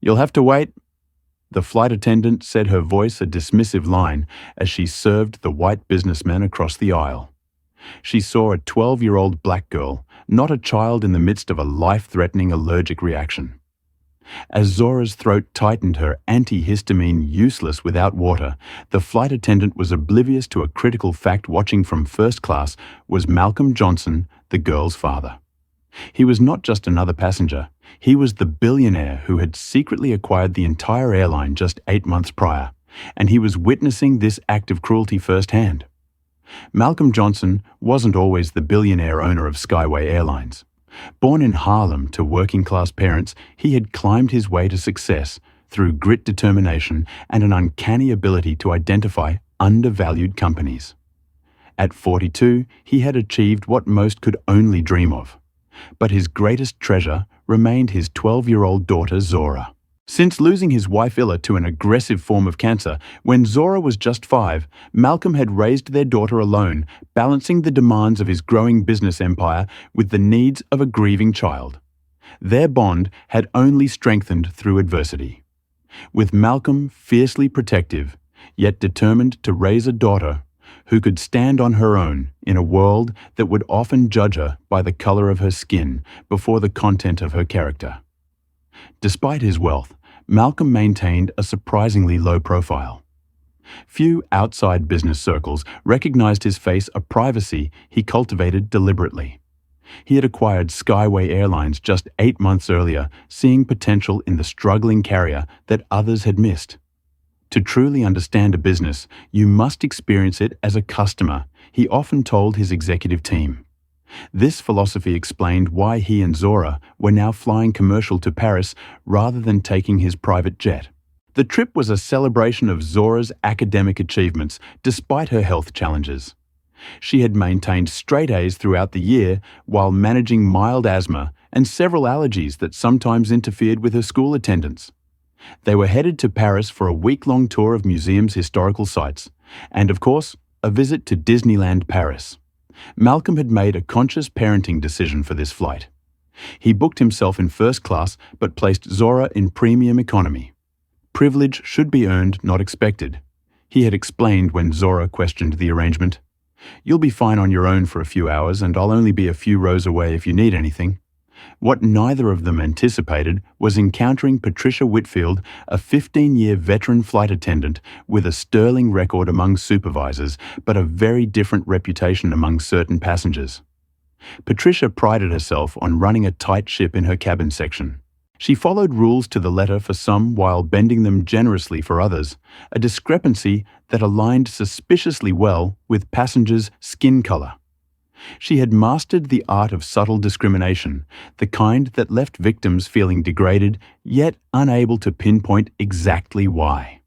You'll have to wait. The flight attendant said, her voice a dismissive line as she served the white businessman across the aisle. She saw a 12-year-old black girl, not a child in the midst of a life-threatening allergic reaction. As Zora's throat tightened, her antihistamine useless without water, the flight attendant was oblivious to a critical fact. Watching from first class was Malcolm Johnson, the girl's father. He was not just another passenger. He was the billionaire who had secretly acquired the entire airline just 8 months prior, and he was witnessing this act of cruelty firsthand. Malcolm Johnson wasn't always the billionaire owner of Skyway Airlines. Born in Harlem to working-class parents, he had climbed his way to success through grit, determination, and an uncanny ability to identify undervalued companies. At 42, he had achieved what most could only dream of. But his greatest treasure remained his 12-year-old daughter, Zora. Since losing his wife Illa to an aggressive form of cancer, when Zora was just 5, Malcolm had raised their daughter alone, balancing the demands of his growing business empire with the needs of a grieving child. Their bond had only strengthened through adversity. With Malcolm fiercely protective, yet determined to raise a daughter who could stand on her own in a world that would often judge her by the color of her skin before the content of her character. Despite his wealth, Malcolm maintained a surprisingly low profile. Few outside business circles recognized his face, a privacy he cultivated deliberately. He had acquired Skyway Airlines just 8 months earlier, seeing potential in the struggling carrier that others had missed. To truly understand a business, you must experience it as a customer, he often told his executive team. This philosophy explained why he and Zora were now flying commercial to Paris rather than taking his private jet. The trip was a celebration of Zora's academic achievements despite her health challenges. She had maintained straight A's throughout the year while managing mild asthma and several allergies that sometimes interfered with her school attendance. They were headed to Paris for a week-long tour of museums, historical sites, and, of course, a visit to Disneyland Paris. Malcolm had made a conscious parenting decision for this flight. He booked himself in first class but placed Zora in premium economy. Privilege should be earned, not expected, he had explained when Zora questioned the arrangement. You'll be fine on your own for a few hours, and I'll only be a few rows away if you need anything. What neither of them anticipated was encountering Patricia Whitfield, a 15-year veteran flight attendant with a sterling record among supervisors, but a very different reputation among certain passengers. Patricia prided herself on running a tight ship in her cabin section. She followed rules to the letter for some while bending them generously for others, a discrepancy that aligned suspiciously well with passengers' skin color. She had mastered the art of subtle discrimination, the kind that left victims feeling degraded, yet unable to pinpoint exactly why.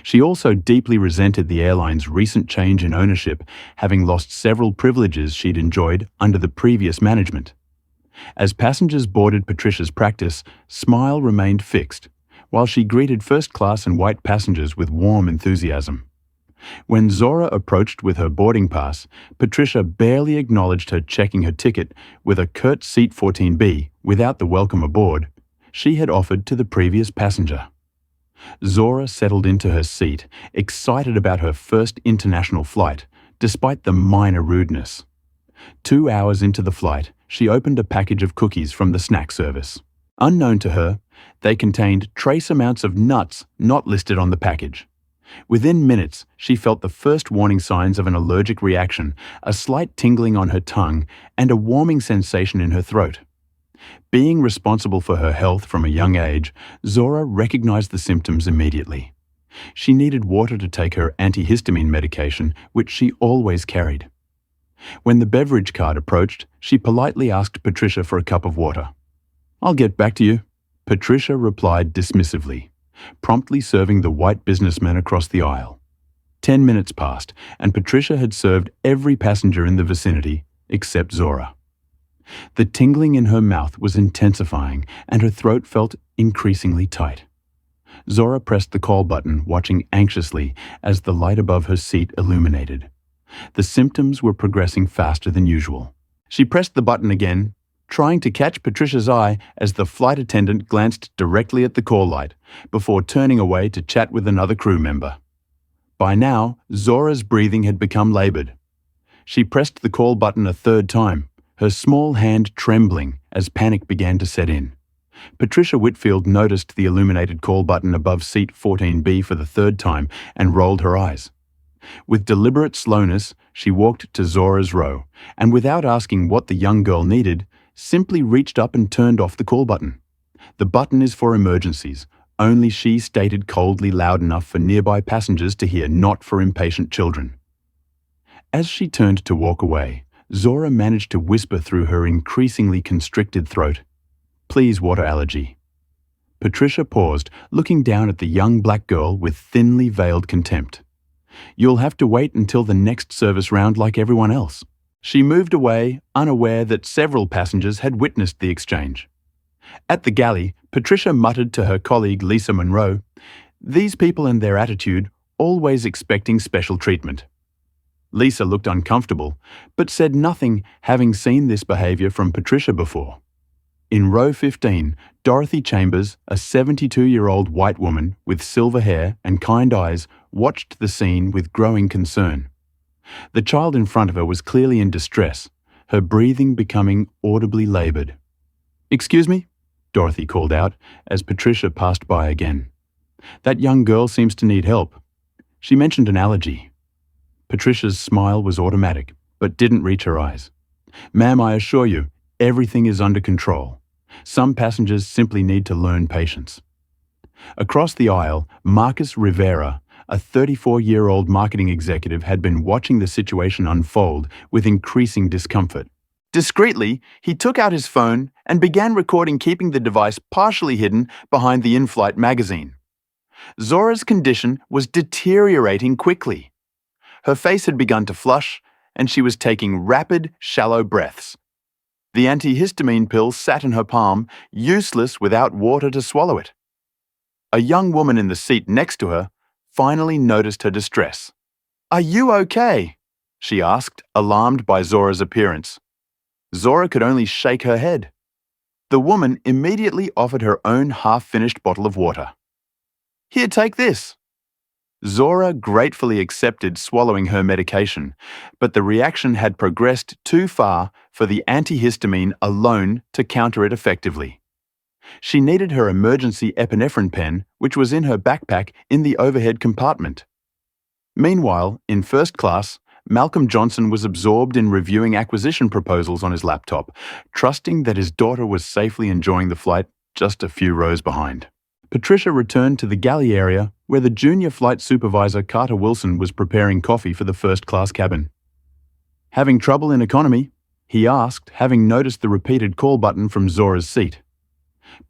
She also deeply resented the airline's recent change in ownership, having lost several privileges she'd enjoyed under the previous management. As passengers boarded Patricia's practice, smile remained fixed, while she greeted first-class and white passengers with warm enthusiasm. When Zora approached with her boarding pass, Patricia barely acknowledged her checking her ticket with a curt seat 14B without the welcome aboard she had offered to the previous passenger. Zora settled into her seat, excited about her first international flight, despite the minor rudeness. 2 hours into the flight, she opened a package of cookies from the snack service. Unknown to her, they contained trace amounts of nuts not listed on the package. Within minutes, she felt the first warning signs of an allergic reaction, a slight tingling on her tongue, and a warming sensation in her throat. Being responsible for her health from a young age, Zora recognized the symptoms immediately. She needed water to take her antihistamine medication, which she always carried. When the beverage cart approached, she politely asked Patricia for a cup of water. "I'll get back to you," Patricia replied dismissively, promptly serving the white businessman across the aisle. 10 minutes passed, and Patricia had served every passenger in the vicinity except Zora. The tingling in her mouth was intensifying, and her throat felt increasingly tight. Zora pressed the call button, watching anxiously as the light above her seat illuminated. The symptoms were progressing faster than usual. She pressed the button again, trying to catch Patricia's eye as the flight attendant glanced directly at the call light before turning away to chat with another crew member. By now, Zora's breathing had become labored. She pressed the call button a third time, her small hand trembling as panic began to set in. Patricia Whitfield noticed the illuminated call button above seat 14B for the third time and rolled her eyes. With deliberate slowness, she walked to Zora's row, and without asking what the young girl needed, simply reached up and turned off the call button. "The button is for emergencies," only she stated coldly, loud enough for nearby passengers to hear, "not for impatient children." As she turned to walk away, Zora managed to whisper through her increasingly constricted throat, "Please, water allergy." Patricia paused, looking down at the young black girl with thinly veiled contempt. "You'll have to wait until the next service round like everyone else." She moved away, unaware that several passengers had witnessed the exchange. At the galley, Patricia muttered to her colleague Lisa Monroe, "These people and their attitude, always expecting special treatment." Lisa looked uncomfortable, but said nothing, having seen this behavior from Patricia before. In row 15, Dorothy Chambers, a 72-year-old white woman with silver hair and kind eyes, watched the scene with growing concern. The child in front of her was clearly in distress, her breathing becoming audibly labored. "Excuse me?" Dorothy called out as Patricia passed by again. "That young girl seems to need help. She mentioned an allergy." Patricia's smile was automatic, but didn't reach her eyes. "Ma'am, I assure you, everything is under control. Some passengers simply need to learn patience." Across the aisle, Marcus Rivera, a 34-year-old marketing executive, had been watching the situation unfold with increasing discomfort. Discreetly, he took out his phone and began recording, keeping the device partially hidden behind the in-flight magazine. Zora's condition was deteriorating quickly. Her face had begun to flush, and she was taking rapid, shallow breaths. The antihistamine pill sat in her palm, useless without water to swallow it. A young woman in the seat next to her finally noticed her distress. "Are you okay?" she asked, alarmed by Zora's appearance. Zora could only shake her head. The woman immediately offered her own half-finished bottle of water. "Here, take this." Zora gratefully accepted swallowing her medication, but the reaction had progressed too far for the antihistamine alone to counter it effectively. She needed her emergency epinephrine pen, which was in her backpack in the overhead compartment. Meanwhile, in first class, Malcolm Johnson was absorbed in reviewing acquisition proposals on his laptop, trusting that his daughter was safely enjoying the flight just a few rows behind. Patricia returned to the galley area where the junior flight supervisor Carter Wilson was preparing coffee for the first-class cabin. "Having trouble in economy?" he asked, having noticed the repeated call button from Zora's seat.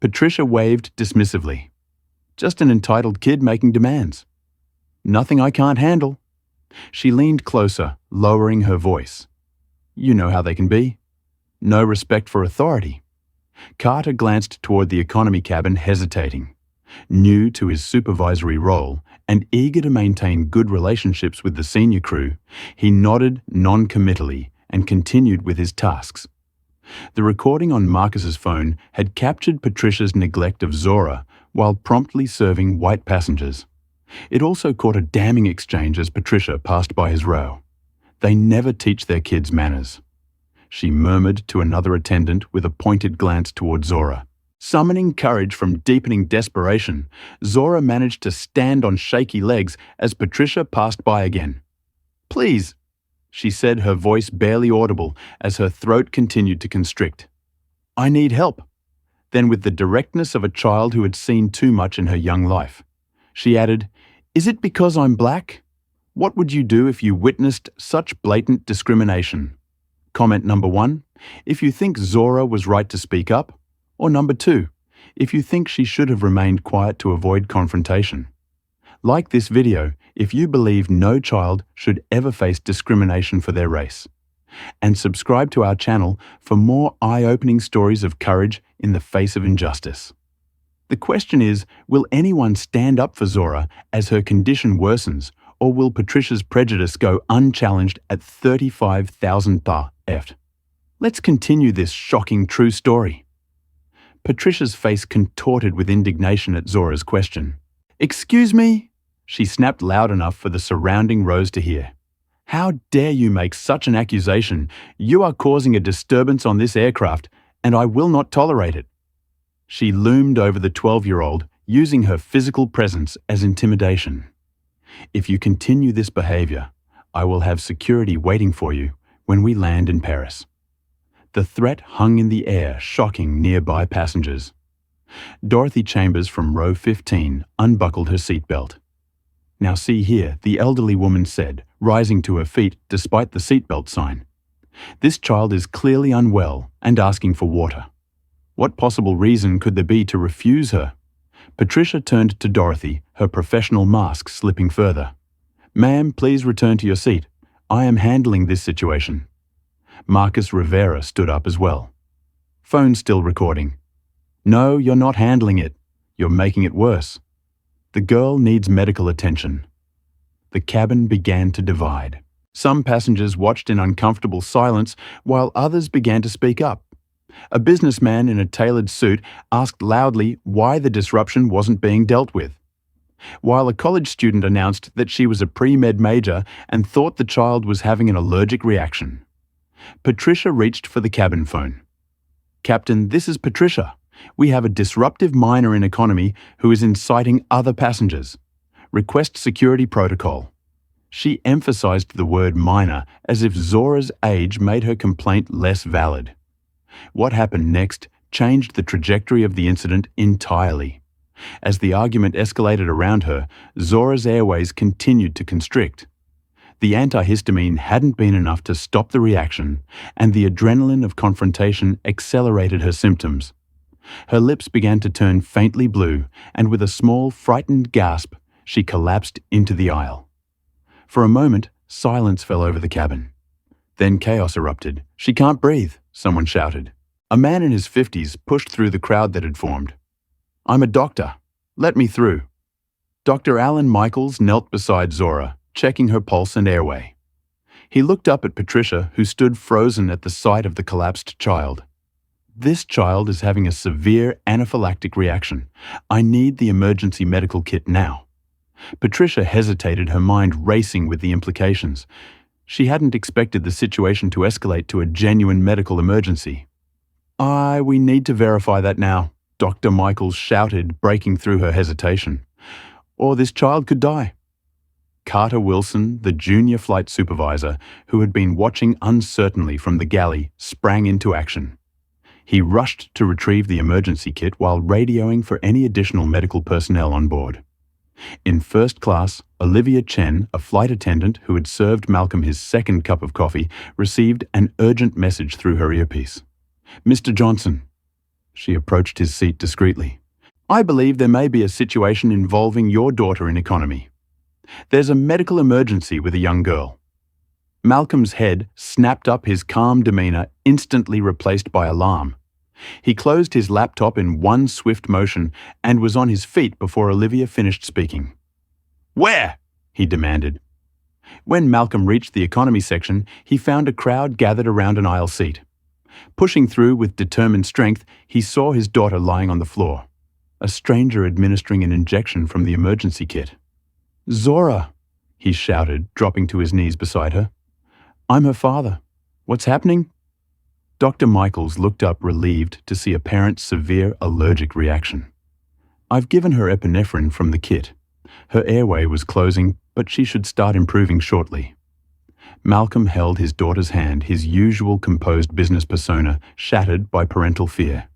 Patricia waved dismissively. "Just an entitled kid making demands." "Nothing I can't handle." She leaned closer, lowering her voice. "You know how they can be. No respect for authority." Carter glanced toward the economy cabin, hesitating. New to his supervisory role and eager to maintain good relationships with the senior crew, he nodded non-committally and continued with his tasks. The recording on Marcus's phone had captured Patricia's neglect of Zora while promptly serving white passengers. It also caught a damning exchange as Patricia passed by his row. "They never teach their kids manners," she murmured to another attendant with a pointed glance toward Zora. Summoning courage from deepening desperation, Zora managed to stand on shaky legs as Patricia passed by again. "Please," she said, her voice barely audible as her throat continued to constrict. "I need help." Then, with the directness of a child who had seen too much in her young life, she added, "Is it because I'm black? What would you do if you witnessed such blatant discrimination?" Comment number 1, if you think Zora was right to speak up, or number 2, if you think she should have remained quiet to avoid confrontation. Like this video if you believe no child should ever face discrimination for their race. And subscribe to our channel for more eye-opening stories of courage in the face of injustice. The question is, will anyone stand up for Zora as her condition worsens, or will Patricia's prejudice go unchallenged at 35,000 ta eft? Let's continue this shocking true story. Patricia's face contorted with indignation at Zora's question. Excuse me? She snapped loud enough for the surrounding rows to hear. How dare you make such an accusation? You are causing a disturbance on this aircraft, and I will not tolerate it. She loomed over the 12-year-old, using her physical presence as intimidation. If you continue this behavior, I will have security waiting for you when we land in Paris. The threat hung in the air, shocking nearby passengers. Dorothy Chambers from row 15 unbuckled her seatbelt. Now see here, the elderly woman said, rising to her feet despite the seatbelt sign. This child is clearly unwell and asking for water. What possible reason could there be to refuse her? Patricia turned to Dorothy, her professional mask slipping further. Ma'am, please return to your seat. I am handling this situation. Marcus Rivera stood up as well. Phone still recording. No, you're not handling it. You're making it worse. The girl needs medical attention. The cabin began to divide. Some passengers watched in uncomfortable silence while others began to speak up. A businessman in a tailored suit asked loudly why the disruption wasn't being dealt with, while a college student announced that she was a pre-med major and thought the child was having an allergic reaction. Patricia reached for the cabin phone. Captain, this is Patricia. We have a disruptive minor in economy who is inciting other passengers. Request security protocol. She emphasized the word minor as if Zora's age made her complaint less valid. What happened next changed the trajectory of the incident entirely. As the argument escalated around her, Zora's airways continued to constrict. The antihistamine hadn't been enough to stop the reaction, and the adrenaline of confrontation accelerated her symptoms. Her lips began to turn faintly blue, and with a small, frightened gasp, she collapsed into the aisle. For a moment, silence fell over the cabin. Then chaos erupted. She can't breathe, someone shouted. A man in his 50s pushed through the crowd that had formed. I'm a doctor. Let me through. Dr. Alan Michaels knelt beside Zora, checking her pulse and airway. He looked up at Patricia, who stood frozen at the sight of the collapsed child. This child is having a severe anaphylactic reaction. I need the emergency medical kit now. Patricia hesitated, her mind racing with the implications. She hadn't expected the situation to escalate to a genuine medical emergency. We need to verify that now, Dr. Michaels shouted, breaking through her hesitation. Or this child could die. Carter Wilson, the junior flight supervisor, who had been watching uncertainly from the galley, sprang into action. He rushed to retrieve the emergency kit while radioing for any additional medical personnel on board. In first class, Olivia Chen, a flight attendant who had served Malcolm his second cup of coffee, received an urgent message through her earpiece. Mr. Johnson. She approached his seat discreetly. I believe there may be a situation involving your daughter in economy. There's a medical emergency with a young girl. Malcolm's head snapped up, his calm demeanor instantly replaced by alarm. He closed his laptop in one swift motion and was on his feet before Olivia finished speaking. Where? He demanded. When Malcolm reached the economy section, he found a crowd gathered around an aisle seat. Pushing through with determined strength, he saw his daughter lying on the floor, a stranger administering an injection from the emergency kit. Zora, he shouted, dropping to his knees beside her. I'm her father. What's happening? Dr. Michaels looked up, relieved to see a parent's severe allergic reaction. I've given her epinephrine from the kit. Her airway was closing, but she should start improving shortly. Malcolm held his daughter's hand, his usual composed business persona shattered by parental fear.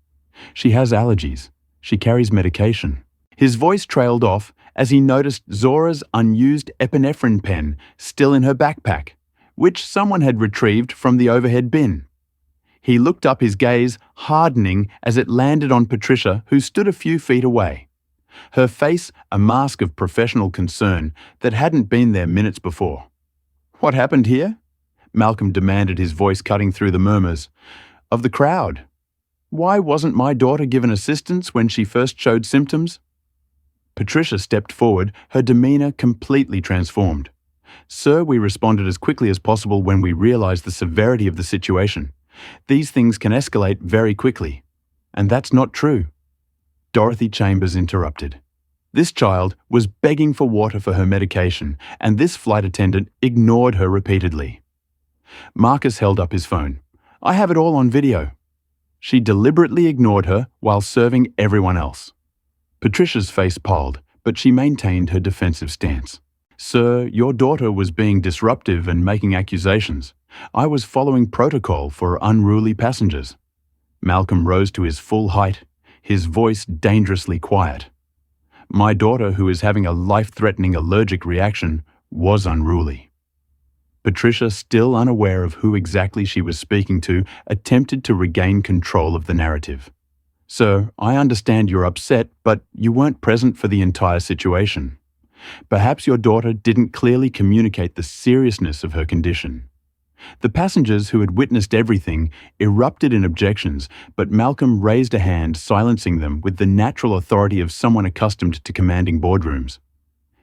She has allergies. She carries medication. His voice trailed off as he noticed Zora's unused epinephrine pen still in her backpack, which someone had retrieved from the overhead bin. He looked up, his gaze hardening as it landed on Patricia, who stood a few feet away. Her face a mask of professional concern that hadn't been there minutes before. What happened here? Malcolm demanded, his voice cutting through the murmurs of the crowd. Why wasn't my daughter given assistance when she first showed symptoms? Patricia stepped forward, her demeanor completely transformed. Sir, we responded as quickly as possible when we realized the severity of the situation. These things can escalate very quickly. And that's not true. Dorothy Chambers interrupted. This child was begging for water for her medication, and this flight attendant ignored her repeatedly. Marcus held up his phone. I have it all on video. She deliberately ignored her while serving everyone else. Patricia's face palled, but she maintained her defensive stance. Sir, your daughter was being disruptive and making accusations. I was following protocol for unruly passengers. Malcolm rose to his full height, his voice dangerously quiet. My daughter, who is having a life-threatening allergic reaction, was unruly. Patricia, still unaware of who exactly she was speaking to, attempted to regain control of the narrative. Sir, I understand you're upset, but you weren't present for the entire situation. Perhaps your daughter didn't clearly communicate the seriousness of her condition. The passengers who had witnessed everything erupted in objections, but Malcolm raised a hand, silencing them with the natural authority of someone accustomed to commanding boardrooms.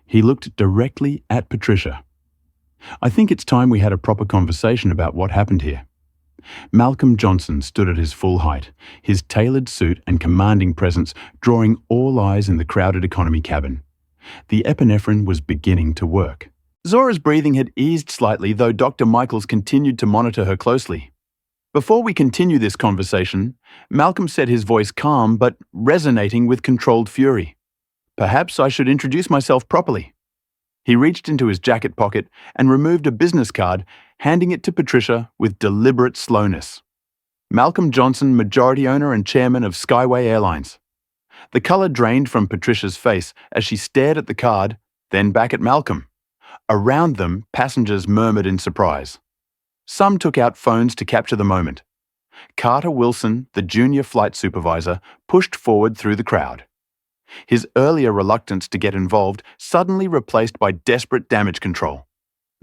He looked directly at Patricia. I think it's time we had a proper conversation about what happened here. Malcolm Johnson stood at his full height, his tailored suit and commanding presence drawing all eyes in the crowded economy cabin. The epinephrine was beginning to work. Zora's breathing had eased slightly, though Dr. Michaels continued to monitor her closely. Before we continue this conversation, Malcolm said, his voice calm but resonating with controlled fury. Perhaps I should introduce myself properly. He reached into his jacket pocket and removed a business card, handing it to Patricia with deliberate slowness. Malcolm Johnson, majority owner and chairman of Skyway Airlines. The color drained from Patricia's face as she stared at the card, then back at Malcolm. Around them, passengers murmured in surprise. Some took out phones to capture the moment. Carter Wilson, the junior flight supervisor, pushed forward through the crowd. His earlier reluctance to get involved suddenly replaced by desperate damage control.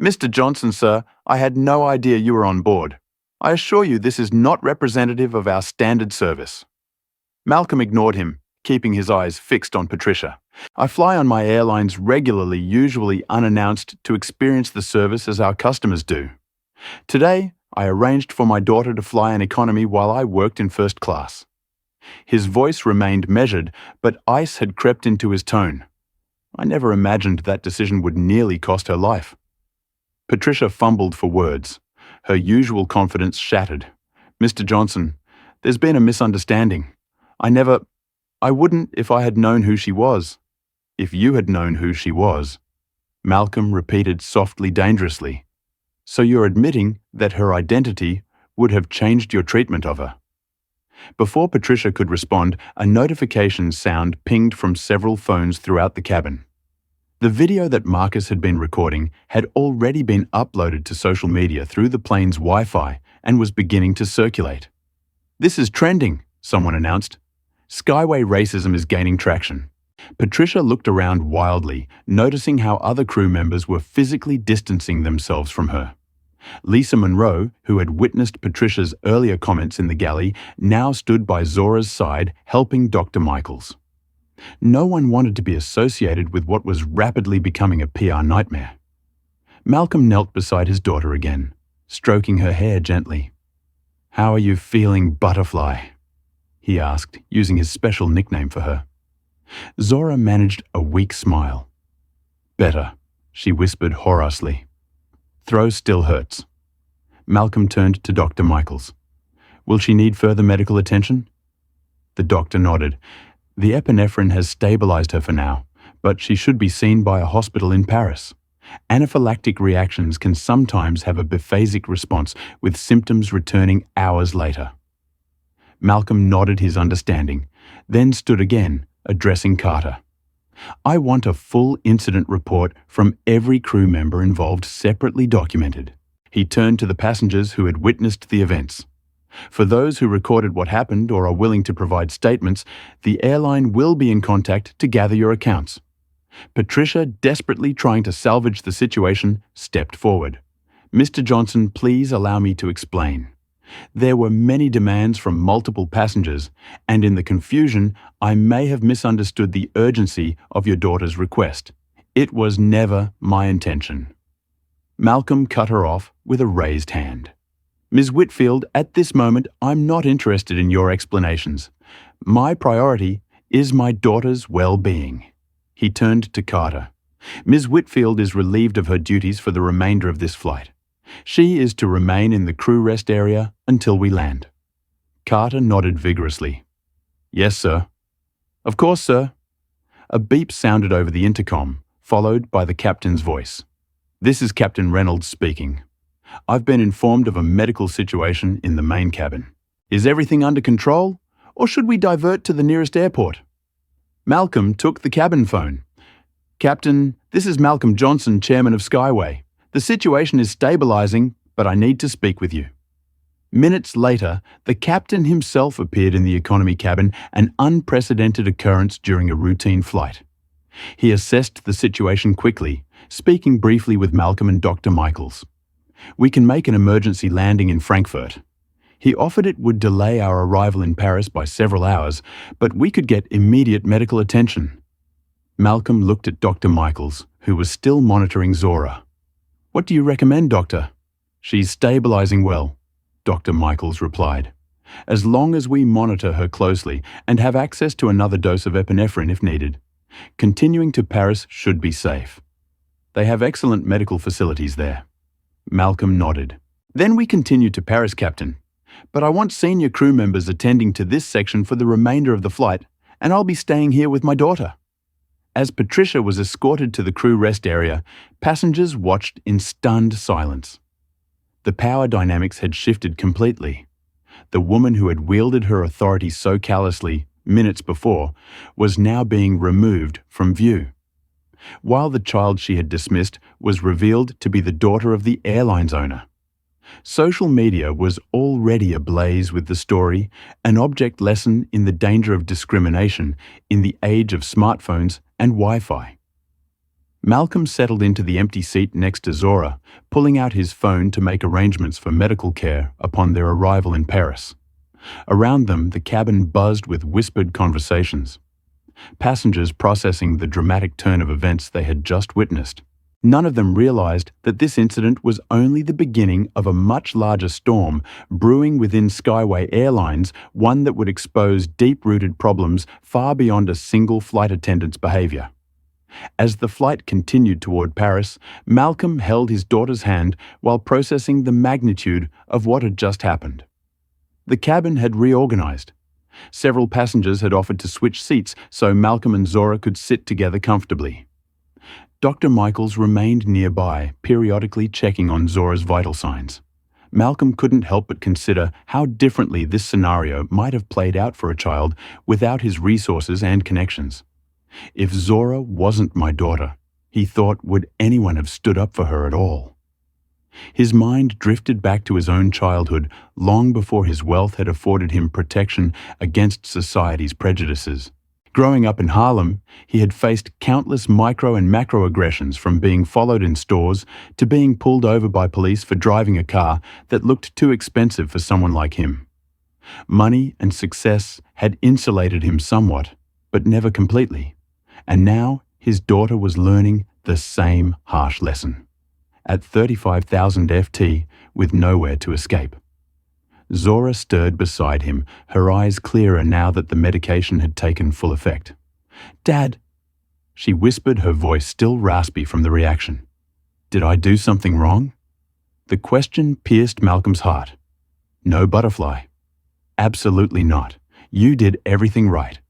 Mr. Johnson, sir, I had no idea you were on board. I assure you this is not representative of our standard service. Malcolm ignored him, keeping his eyes fixed on Patricia. I fly on my airlines regularly, usually unannounced, to experience the service as our customers do. Today, I arranged for my daughter to fly in economy while I worked in first class. His voice remained measured, but ice had crept into his tone. I never imagined that decision would nearly cost her life. Patricia fumbled for words. Her usual confidence shattered. Mr. Johnson, there's been a misunderstanding. I wouldn't if I had known who she was. If you had known who she was. Malcolm repeated softly, dangerously. So you're admitting that her identity would have changed your treatment of her? Before Patricia could respond, a notification sound pinged from several phones throughout the cabin. The video that Marcus had been recording had already been uploaded to social media through the plane's Wi-Fi and was beginning to circulate. This is trending, someone announced. Skyway racism is gaining traction. Patricia looked around wildly, noticing how other crew members were physically distancing themselves from her. Lisa Monroe, who had witnessed Patricia's earlier comments in the galley, now stood by Zora's side, helping Dr. Michaels. No one wanted to be associated with what was rapidly becoming a PR nightmare. Malcolm knelt beside his daughter again, stroking her hair gently. "How are you feeling, Butterfly?" he asked, using his special nickname for her. Zora managed a weak smile. "Better," she whispered horrously. "Throw still hurts." Malcolm turned to Dr. Michaels. "Will she need further medical attention?" The doctor nodded. "The epinephrine has stabilized her for now, but she should be seen by a hospital in Paris. Anaphylactic reactions can sometimes have a biphasic response, with symptoms returning hours later." Malcolm nodded his understanding, then stood again, addressing Carter. "I want a full incident report from every crew member involved, separately documented." He turned to the passengers who had witnessed the events. "For those who recorded what happened or are willing to provide statements, the airline will be in contact to gather your accounts." Patricia, desperately trying to salvage the situation, stepped forward. "Mr. Johnson, please allow me to explain. There were many demands from multiple passengers, and in the confusion, I may have misunderstood the urgency of your daughter's request. It was never my intention." Malcolm cut her off with a raised hand. Ms. Whitfield, at this moment, I'm not interested in your explanations. My priority is my daughter's well-being. He turned to Carter. Ms. Whitfield is relieved of her duties for the remainder of this flight. She is to remain in the crew rest area until we land. Carter nodded vigorously. Yes, sir. Of course, sir. A beep sounded over the intercom, followed by the captain's voice. This is Captain Reynolds speaking. I've been informed of a medical situation in the main cabin. Is everything under control, or should we divert to the nearest airport? Malcolm took the cabin phone. Captain, this is Malcolm Johnson, chairman of Skyway. The situation is stabilizing, but I need to speak with you. Minutes later, the captain himself appeared in the economy cabin, an unprecedented occurrence during a routine flight. He assessed the situation quickly, speaking briefly with Malcolm and Dr. Michaels. We can make an emergency landing in Frankfurt. He offered it would delay our arrival in Paris by several hours, but we could get immediate medical attention. Malcolm looked at Dr. Michaels, who was still monitoring Zora. What do you recommend, Doctor? She's stabilizing well, Dr. Michaels replied. As long as we monitor her closely and have access to another dose of epinephrine if needed, continuing to Paris should be safe. They have excellent medical facilities there. Malcolm nodded. Then we continue to Paris, Captain. But I want senior crew members attending to this section for the remainder of the flight, and I'll be staying here with my daughter. As Patricia was escorted to the crew rest area, passengers watched in stunned silence. The power dynamics had shifted completely. The woman who had wielded her authority so callously, minutes before, was now being removed from view. While the child she had dismissed was revealed to be the daughter of the airline's owner. Social media was already ablaze with the story, an object lesson in the danger of discrimination in the age of smartphones and Wi-Fi. Malcolm settled into the empty seat next to Zora, pulling out his phone to make arrangements for medical care upon their arrival in Paris. Around them, the cabin buzzed with whispered conversations. Passengers processing the dramatic turn of events they had just witnessed. None of them realized that this incident was only the beginning of a much larger storm brewing within Skyway Airlines, one that would expose deep-rooted problems far beyond a single flight attendant's behavior. As the flight continued toward Paris, Malcolm held his daughter's hand while processing the magnitude of what had just happened. The cabin had reorganized. Several passengers had offered to switch seats so Malcolm and Zora could sit together comfortably. Dr. Michaels remained nearby, periodically checking on Zora's vital signs. Malcolm couldn't help but consider how differently this scenario might have played out for a child without his resources and connections. If Zora wasn't my daughter, he thought, would anyone have stood up for her at all? His mind drifted back to his own childhood long before his wealth had afforded him protection against society's prejudices. Growing up in Harlem, he had faced countless micro and macroaggressions, from being followed in stores to being pulled over by police for driving a car that looked too expensive for someone like him. Money and success had insulated him somewhat, but never completely. And now his daughter was learning the same harsh lesson. At 35,000 FT, with nowhere to escape. Zora stirred beside him, her eyes clearer now that the medication had taken full effect. "Dad," she whispered, her voice still raspy from the reaction. "Did I do something wrong?" The question pierced Malcolm's heart. No butterfly. Absolutely not. You did everything right.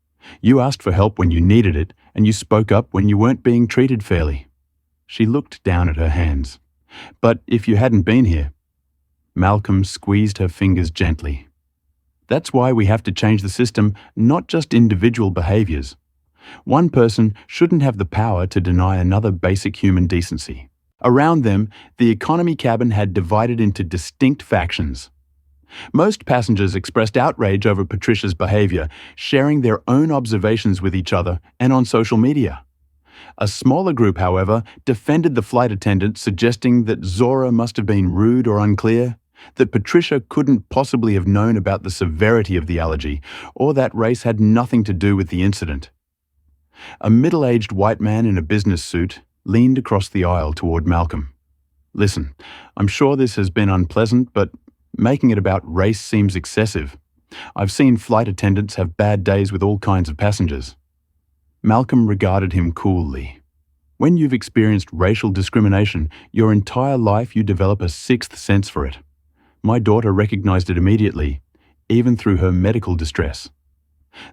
You asked for help when you needed it, and you spoke up when you weren't being treated fairly. She looked down at her hands. But if you hadn't been here... Malcolm squeezed her fingers gently. That's why we have to change the system, not just individual behaviors. One person shouldn't have the power to deny another basic human decency. Around them, the economy cabin had divided into distinct factions. Most passengers expressed outrage over Patricia's behavior, sharing their own observations with each other and on social media. A smaller group, however, defended the flight attendant, suggesting that Zora must have been rude or unclear, that Patricia couldn't possibly have known about the severity of the allergy, or that race had nothing to do with the incident. A middle-aged white man in a business suit leaned across the aisle toward Malcolm. "Listen, I'm sure this has been unpleasant, but Making it about race seems excessive. I've seen flight attendants have bad days with all kinds of passengers. Malcolm regarded him coolly. When you've experienced racial discrimination, your entire life you develop a sixth sense for it. My daughter recognized it immediately, even through her medical distress.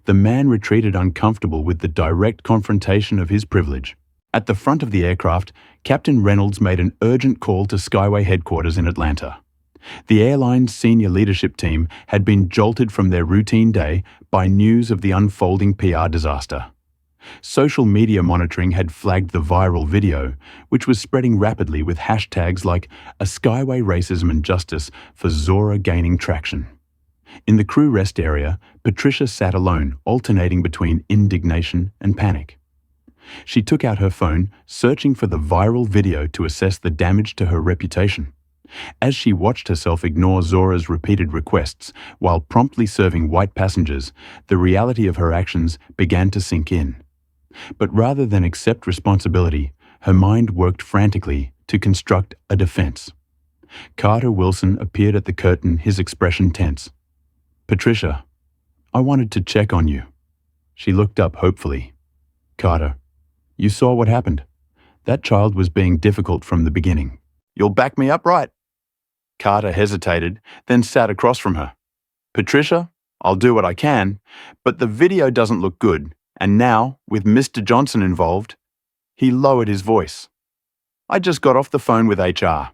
The man retreated uncomfortable with the direct confrontation of his privilege. At the front of the aircraft, Captain Reynolds made an urgent call to Skyway headquarters in Atlanta. The airline's senior leadership team had been jolted from their routine day by news of the unfolding PR disaster. Social media monitoring had flagged the viral video, which was spreading rapidly with hashtags like "A Skyway Racism and Justice" for Zora gaining traction. In the crew rest area, Patricia sat alone, alternating between indignation and panic. She took out her phone, searching for the viral video to assess the damage to her reputation. As she watched herself ignore Zora's repeated requests while promptly serving white passengers, the reality of her actions began to sink in. But rather than accept responsibility, her mind worked frantically to construct a defense. Carter Wilson appeared at the curtain, his expression tense. "Patricia, I wanted to check on you." She looked up hopefully. "Carter, you saw what happened. That child was being difficult from the beginning. You'll back me up, right?" Carter hesitated, then sat across from her. "Patricia, I'll do what I can, but the video doesn't look good, and now, with Mr. Johnson involved..." He lowered his voice. "I just got off the phone with HR.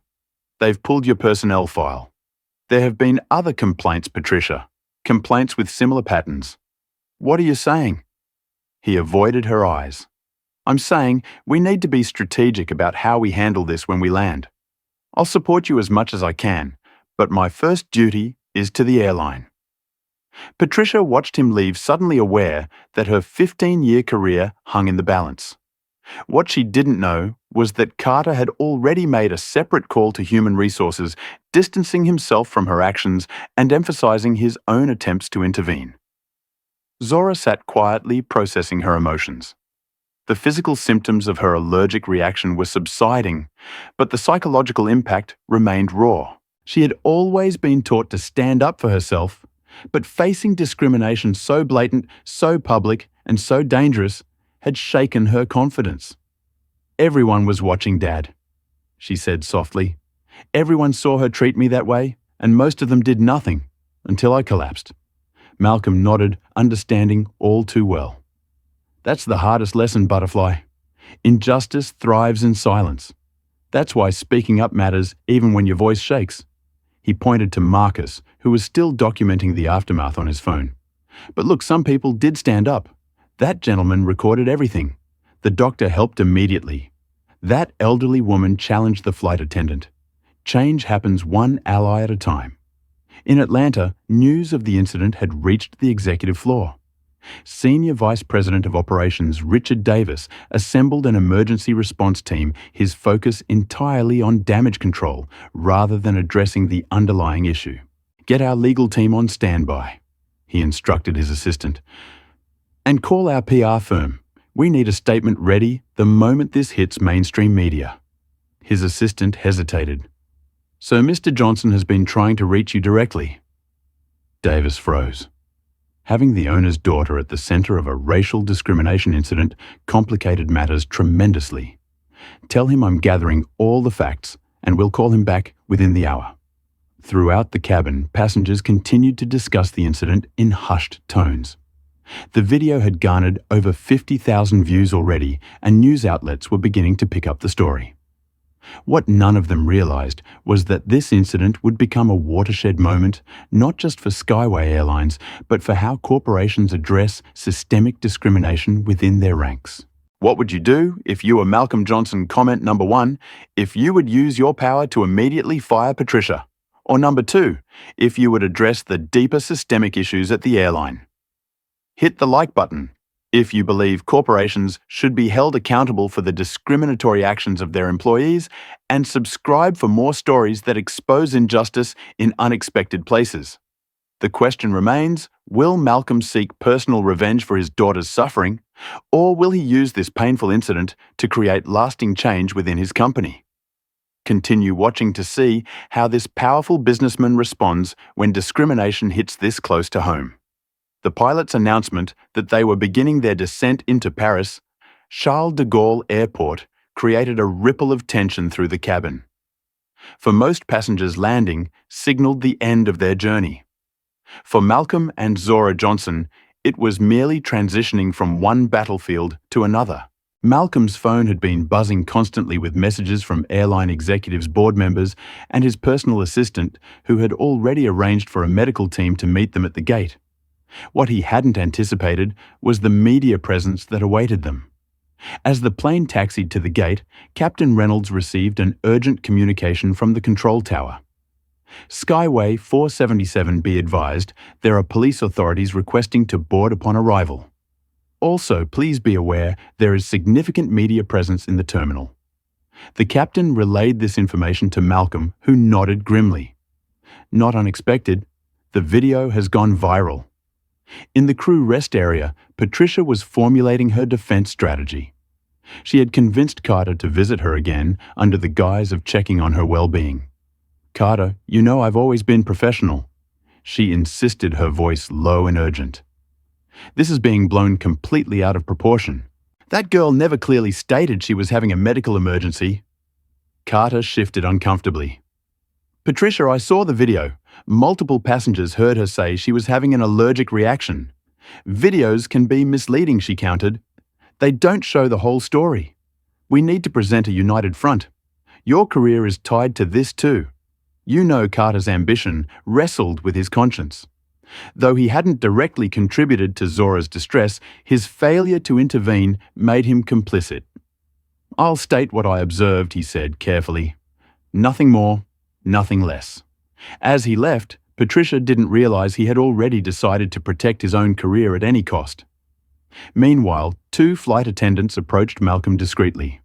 They've pulled your personnel file. There have been other complaints, Patricia. Complaints with similar patterns. What are you saying?" He avoided her eyes. "I'm saying we need to be strategic about how we handle this when we land. I'll support you as much as I can, but my first duty is to the airline." Patricia watched him leave, suddenly aware that her 15-year career hung in the balance. What she didn't know was that Carter had already made a separate call to human resources, distancing himself from her actions and emphasizing his own attempts to intervene. Zora sat quietly, processing her emotions. The physical symptoms of her allergic reaction were subsiding, but the psychological impact remained raw. She had always been taught to stand up for herself, but facing discrimination so blatant, so public, and so dangerous had shaken her confidence. "Everyone was watching, Dad," she said softly. "Everyone saw her treat me that way, and most of them did nothing until I collapsed." Malcolm nodded, understanding all too well. "That's the hardest lesson, Butterfly. Injustice thrives in silence. That's why speaking up matters even when your voice shakes." He pointed to Marcus, who was still documenting the aftermath on his phone. "But look, some people did stand up. That gentleman recorded everything. The doctor helped immediately. That elderly woman challenged the flight attendant. Change happens one ally at a time." In Atlanta, news of the incident had reached the executive floor. Senior Vice President of Operations Richard Davis assembled an emergency response team, his focus entirely on damage control rather than addressing the underlying issue. "Get our legal team on standby," he instructed his assistant. "And call our PR firm. We need a statement ready the moment this hits mainstream media." His assistant hesitated. "So Mr. Johnson has been trying to reach you directly?" Davis froze. Having the owner's daughter at the center of a racial discrimination incident complicated matters tremendously. "Tell him I'm gathering all the facts, and we'll call him back within the hour." Throughout the cabin, passengers continued to discuss the incident in hushed tones. The video had garnered over 50,000 views already, and news outlets were beginning to pick up the story. What none of them realized was that this incident would become a watershed moment, not just for Skyway Airlines, but for how corporations address systemic discrimination within their ranks. What would you do if you were Malcolm Johnson? Comment number 1, if you would use your power to immediately fire Patricia. Or number 2, if you would address the deeper systemic issues at the airline. Hit the like button if you believe corporations should be held accountable for the discriminatory actions of their employees, and subscribe for more stories that expose injustice in unexpected places. The question remains, will Malcolm seek personal revenge for his daughter's suffering, or will he use this painful incident to create lasting change within his company? Continue watching to see how this powerful businessman responds when discrimination hits this close to home. The pilot's announcement that they were beginning their descent into Paris, Charles de Gaulle Airport, created a ripple of tension through the cabin. For most passengers, landing signaled the end of their journey. For Malcolm and Zora Johnson, it was merely transitioning from one battlefield to another. Malcolm's phone had been buzzing constantly with messages from airline executives, board members, and his personal assistant, who had already arranged for a medical team to meet them at the gate. What he hadn't anticipated was the media presence that awaited them. As the plane taxied to the gate, Captain Reynolds received an urgent communication from the control tower. Skyway 477, be advised, there are police authorities requesting to board upon arrival. Also, please be aware there is significant media presence in the terminal. The captain relayed this information to Malcolm, who nodded grimly. Not unexpected, the video has gone viral. In the crew rest area, Patricia was formulating her defense strategy. She had convinced Carter to visit her again under the guise of checking on her well-being. "Carter, you know I've always been professional," she insisted, her voice low and urgent. "This is being blown completely out of proportion. That girl never clearly stated she was having a medical emergency." Carter shifted uncomfortably. "Patricia, I saw the video. Multiple passengers heard her say she was having an allergic reaction. Videos can be misleading," she countered. "They don't show the whole story. We need to present a united front. Your career is tied to this too." You know Carter's ambition wrestled with his conscience. Though he hadn't directly contributed to Zora's distress, his failure to intervene made him complicit. "I'll state what I observed," he said carefully. "Nothing more, nothing less." As he left, Patricia didn't realize he had already decided to protect his own career at any cost. Meanwhile, two flight attendants approached Malcolm discreetly.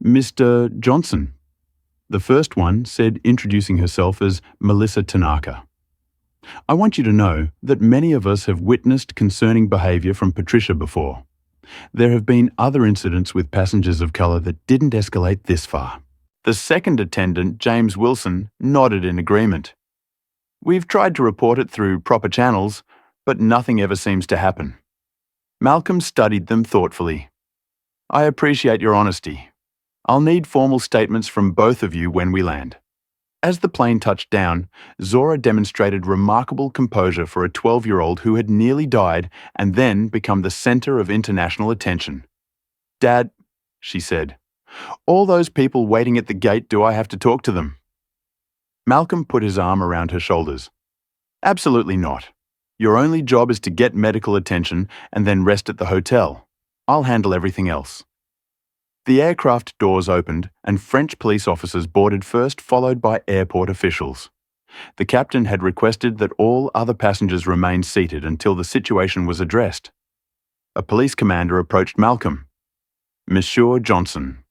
"Mr. Johnson." The first one said, introducing herself as Melissa Tanaka. "I want you to know that many of us have witnessed concerning behavior from Patricia before. There have been other incidents with passengers of color that didn't escalate this far." The second attendant, James Wilson, nodded in agreement. "We've tried to report it through proper channels, but nothing ever seems to happen." Malcolm studied them thoughtfully. "I appreciate your honesty. I'll need formal statements from both of you when we land." As the plane touched down, Zora demonstrated remarkable composure for a 12-year-old who had nearly died and then become the center of international attention. "Dad," she said, "all those people waiting at the gate, do I have to talk to them?" Malcolm put his arm around her shoulders. "Absolutely not. Your only job is to get medical attention and then rest at the hotel. I'll handle everything else." The aircraft doors opened and French police officers boarded first, followed by airport officials. The captain had requested that all other passengers remain seated until the situation was addressed. A police commander approached Malcolm. "Monsieur Johnson,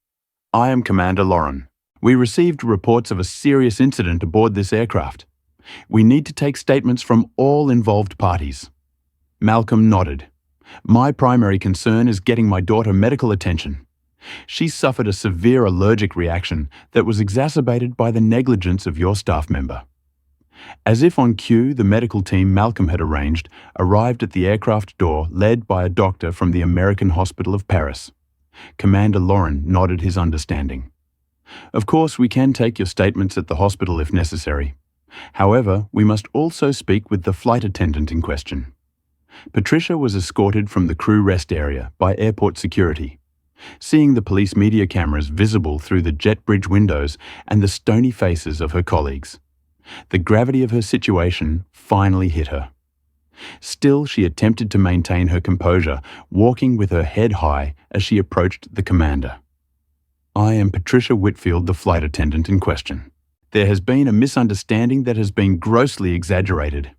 I am Commander Lauren. We received reports of a serious incident aboard this aircraft. We need to take statements from all involved parties." Malcolm nodded. "My primary concern is getting my daughter medical attention. She suffered a severe allergic reaction that was exacerbated by the negligence of your staff member." As if on cue, the medical team Malcolm had arranged arrived at the aircraft door, led by a doctor from the American Hospital of Paris. Commander Lauren nodded his understanding. "Of course, we can take your statements at the hospital if necessary. However, we must also speak with the flight attendant in question." Patricia was escorted from the crew rest area by airport security. Seeing the police media cameras visible through the jet bridge windows and the stony faces of her colleagues, the gravity of her situation finally hit her. Still, she attempted to maintain her composure, walking with her head high as she approached the commander. "I am Patricia Whitfield, the flight attendant in question. There has been a misunderstanding that has been grossly exaggerated."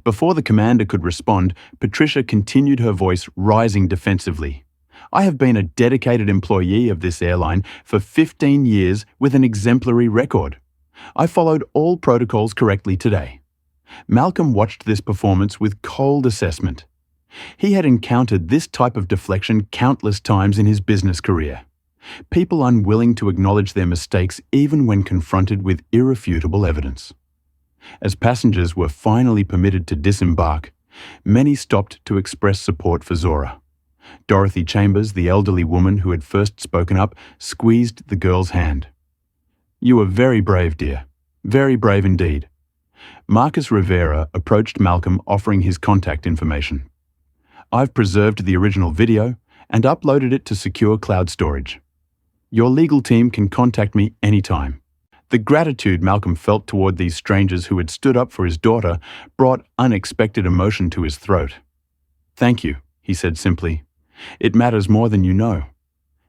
Before the commander could respond, Patricia continued, her voice rising defensively. "I have been a dedicated employee of this airline for 15 years with an exemplary record. I followed all protocols correctly today." Malcolm watched this performance with cold assessment. He had encountered this type of deflection countless times in his business career. People unwilling to acknowledge their mistakes even when confronted with irrefutable evidence. As passengers were finally permitted to disembark, many stopped to express support for Zora. Dorothy Chambers, the elderly woman who had first spoken up, squeezed the girl's hand. "You were very brave, dear. Very brave indeed." Marcus Rivera approached Malcolm, offering his contact information. "I've preserved the original video and uploaded it to secure cloud storage. Your legal team can contact me anytime." The gratitude Malcolm felt toward these strangers who had stood up for his daughter brought unexpected emotion to his throat. "Thank you," he said simply. "It matters more than you know."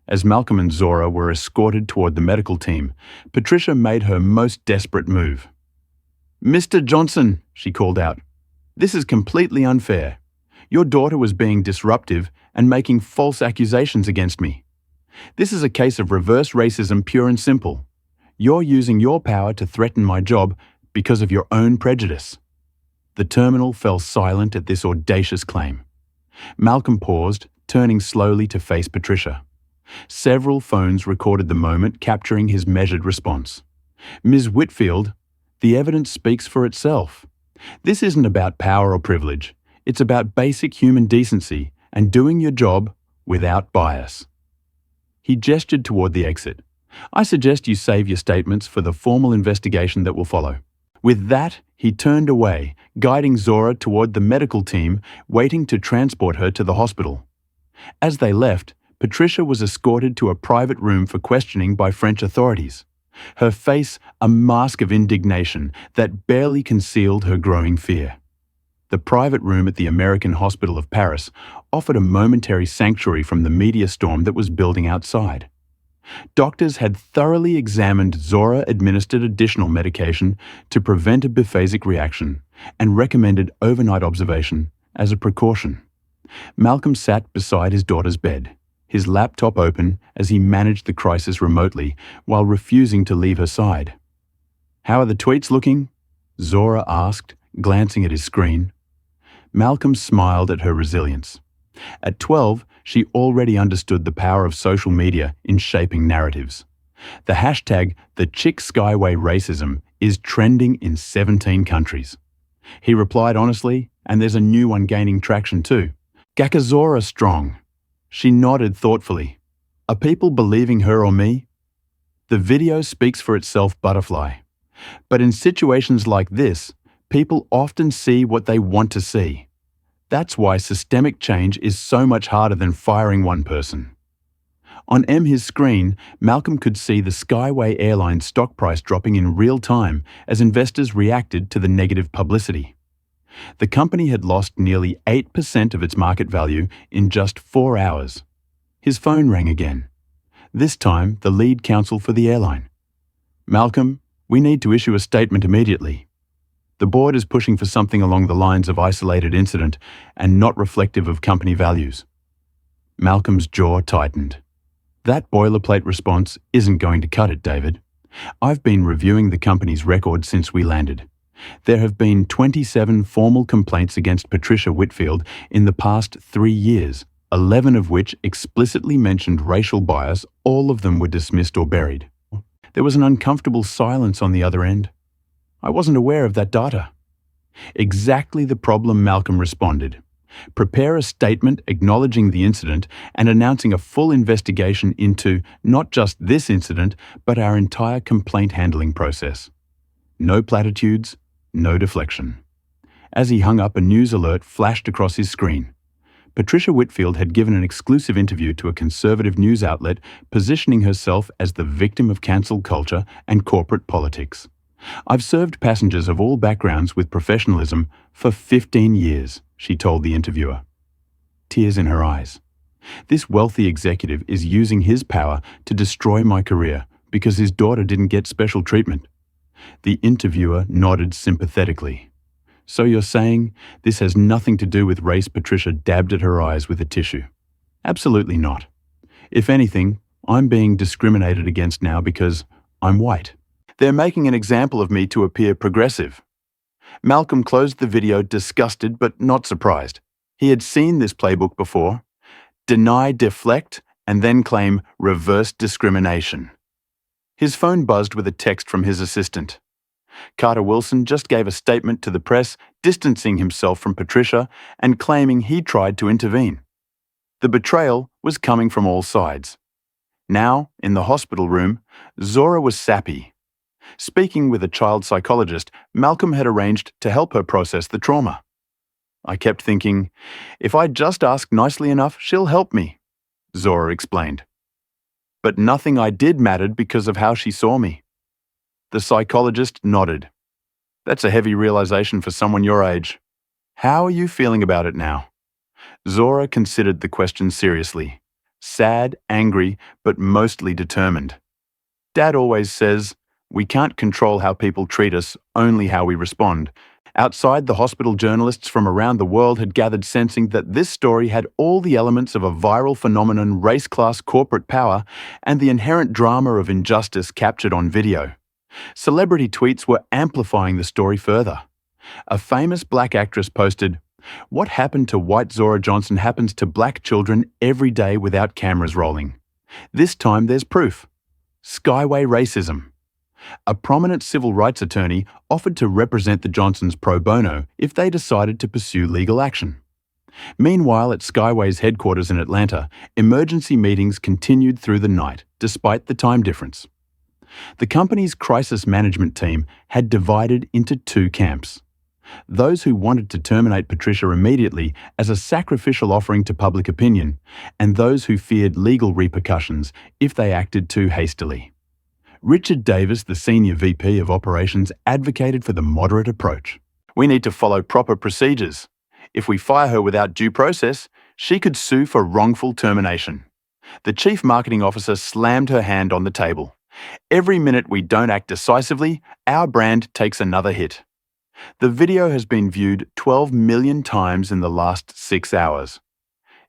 As Malcolm and Zora were escorted toward the medical team, Patricia made her most desperate move. "Mr. Johnson," she called out, "this is completely unfair. Your daughter was being disruptive and making false accusations against me. This is a case of reverse racism, pure and simple. You're using your power to threaten my job because of your own prejudice." The terminal fell silent at this audacious claim. Malcolm paused, turning slowly to face Patricia. Several phones recorded the moment, capturing his measured response. "Ms. Whitfield, the evidence speaks for itself. This isn't about power or privilege. It's about basic human decency and doing your job without bias." He gestured toward the exit. "I suggest you save your statements for the formal investigation that will follow." With that, he turned away, guiding Zora toward the medical team waiting to transport her to the hospital. As they left, Patricia was escorted to a private room for questioning by French authorities, her face a mask of indignation that barely concealed her growing fear. The private room at the American Hospital of Paris offered a momentary sanctuary from the media storm that was building outside. Doctors had thoroughly examined Zora-administered additional medication to prevent a biphasic reaction and recommended overnight observation as a precaution. Malcolm sat beside his daughter's bed, his laptop open as he managed the crisis remotely while refusing to leave her side. "How are the tweets looking?" Zora asked, glancing at his screen. Malcolm smiled at her resilience. At 12, she already understood the power of social media in shaping narratives. The hashtag #TheChickSkywayRacism is trending in 17 countries. He replied honestly, and there's a new one gaining traction too. "Gakazora strong." She nodded thoughtfully. "Are people believing her or me?" The video speaks for itself, Butterfly. But in situations like this, people often see what they want to see. That's why systemic change is so much harder than firing one person. On his screen, Malcolm could see the Skyway Airline stock price dropping in real time as investors reacted to the negative publicity. The company had lost nearly 8% of its market value in just 4 hours. His phone rang again. This time, the lead counsel for the airline. "Malcolm, we need to issue a statement immediately. The board is pushing for something along the lines of isolated incident and not reflective of company values." Malcolm's jaw tightened. "That boilerplate response isn't going to cut it, David. I've been reviewing the company's record since we landed. There have been 27 formal complaints against Patricia Whitfield in the past 3 years, 11 of which explicitly mentioned racial bias. All of them were dismissed or buried." There was an uncomfortable silence on the other end. "I wasn't aware of that data." Exactly the problem, Malcolm responded. "Prepare a statement acknowledging the incident and announcing a full investigation into not just this incident, but our entire complaint handling process. No platitudes, no deflection." As he hung up, a news alert flashed across his screen. Patricia Whitfield had given an exclusive interview to a conservative news outlet, positioning herself as the victim of cancel culture and corporate politics. "I've served passengers of all backgrounds with professionalism for 15 years, she told the interviewer. Tears in her eyes. "This wealthy executive is using his power to destroy my career because his daughter didn't get special treatment." The interviewer nodded sympathetically. "So you're saying this has nothing to do with race?" Patricia dabbed at her eyes with a tissue. "Absolutely not. If anything, I'm being discriminated against now because I'm white. They're making an example of me to appear progressive." Malcolm closed the video disgusted but not surprised. He had seen this playbook before. Deny, deflect, and then claim reverse discrimination. His phone buzzed with a text from his assistant. Carter Wilson just gave a statement to the press, distancing himself from Patricia and claiming he tried to intervene. The betrayal was coming from all sides. Now, in the hospital room, Zora was sappy. Speaking with a child psychologist, Malcolm had arranged to help her process the trauma. "I kept thinking, if I just ask nicely enough, she'll help me," Zora explained. "But nothing I did mattered because of how she saw me." The psychologist nodded. "That's a heavy realization for someone your age. How are you feeling about it now?" Zora considered the question seriously. Sad, angry, but mostly determined. "Dad always says, we can't control how people treat us, only how we respond." Outside the hospital, journalists from around the world had gathered, sensing that this story had all the elements of a viral phenomenon, race-class corporate power, and the inherent drama of injustice captured on video. Celebrity tweets were amplifying the story further. A famous black actress posted, "What happened to white Zora Johnson happens to black children every day without cameras rolling. This time there's proof. Skyway racism." A prominent civil rights attorney offered to represent the Johnsons pro bono if they decided to pursue legal action. Meanwhile, at Skyway's headquarters in Atlanta, emergency meetings continued through the night, despite the time difference. The company's crisis management team had divided into two camps. Those who wanted to terminate Patricia immediately as a sacrificial offering to public opinion, and those who feared legal repercussions if they acted too hastily. Richard Davis, the senior VP of operations, advocated for the moderate approach. "We need to follow proper procedures. If we fire her without due process, she could sue for wrongful termination." The chief marketing officer slammed her hand on the table. "Every minute we don't act decisively, our brand takes another hit." The video has been viewed 12 million times in the last 6 hours.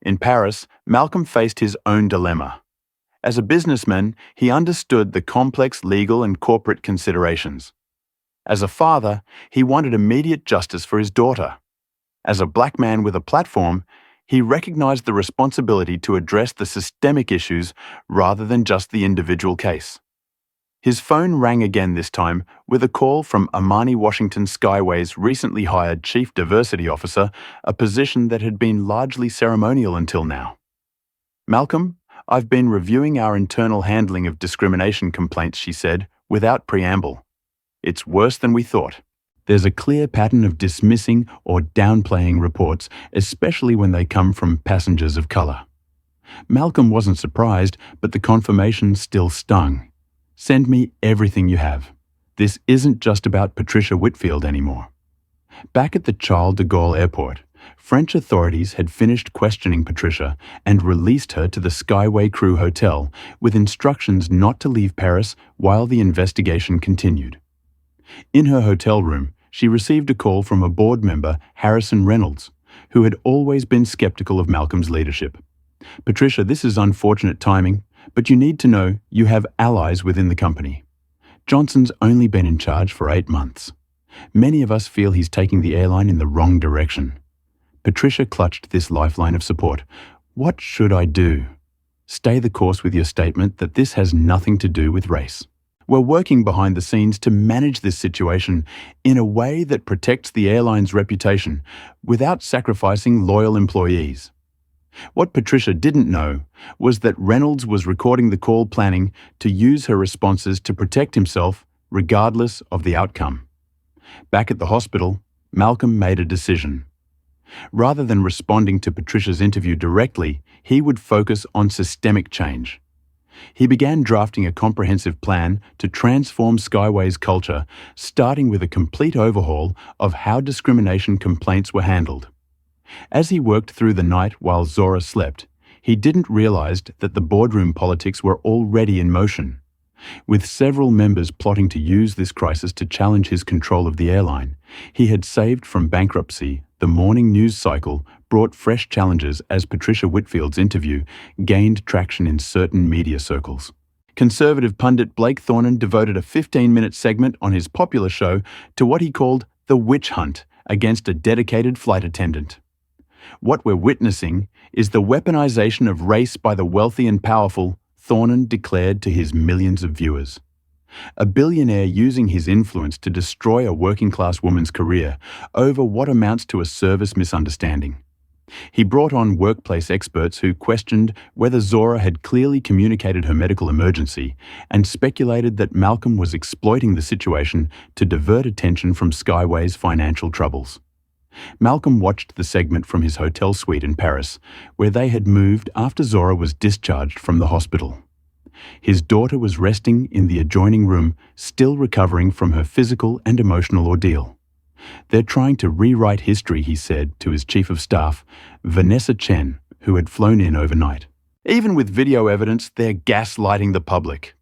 In Paris, Malcolm faced his own dilemma. As a businessman, he understood the complex legal and corporate considerations. As a father, he wanted immediate justice for his daughter. As a black man with a platform, he recognized the responsibility to address the systemic issues rather than just the individual case. His phone rang again, this time with a call from Amani Washington, Skyway's recently hired Chief Diversity Officer, a position that had been largely ceremonial until now. "Malcolm, I've been reviewing our internal handling of discrimination complaints," she said, without preamble. "It's worse than we thought. There's a clear pattern of dismissing or downplaying reports, especially when they come from passengers of color." Malcolm wasn't surprised, but the confirmation still stung. "Send me everything you have. This isn't just about Patricia Whitfield anymore." Back at the Charles de Gaulle airport, French authorities had finished questioning Patricia and released her to the Skyway crew hotel with instructions not to leave Paris while the investigation continued. In her hotel room, she received a call from a board member, Harrison Reynolds, who had always been skeptical of Malcolm's leadership. "Patricia, this is unfortunate timing, but you need to know you have allies within the company. Johnson's only been in charge for 8 months. Many of us feel he's taking the airline in the wrong direction." Patricia clutched this lifeline of support. "What should I do?" "Stay the course with your statement that this has nothing to do with race. We're working behind the scenes to manage this situation in a way that protects the airline's reputation without sacrificing loyal employees." What Patricia didn't know was that Reynolds was recording the call, planning to use her responses to protect himself regardless of the outcome. Back at the hospital, Malcolm made a decision. Rather than responding to Patricia's interview directly, he would focus on systemic change. He began drafting a comprehensive plan to transform Skyway's culture, starting with a complete overhaul of how discrimination complaints were handled. As he worked through the night while Zora slept, he didn't realize that the boardroom politics were already in motion. With several members plotting to use this crisis to challenge his control of the airline, he had saved from bankruptcy. The morning news cycle brought fresh challenges as Patricia Whitfield's interview gained traction in certain media circles. Conservative pundit Blake Thornan devoted a 15-minute segment on his popular show to what he called the witch hunt against a dedicated flight attendant. What we're witnessing is the weaponization of race by the wealthy and powerful, Thornan declared to his millions of viewers. A billionaire using his influence to destroy a working-class woman's career over what amounts to a service misunderstanding. He brought on workplace experts who questioned whether Zora had clearly communicated her medical emergency and speculated that Malcolm was exploiting the situation to divert attention from Skyway's financial troubles. Malcolm watched the segment from his hotel suite in Paris, where they had moved after Zora was discharged from the hospital. His daughter was resting in the adjoining room, still recovering from her physical and emotional ordeal. "They're trying to rewrite history," he said to his chief of staff, Vanessa Chen, who had flown in overnight. "Even with video evidence, they're gaslighting the public."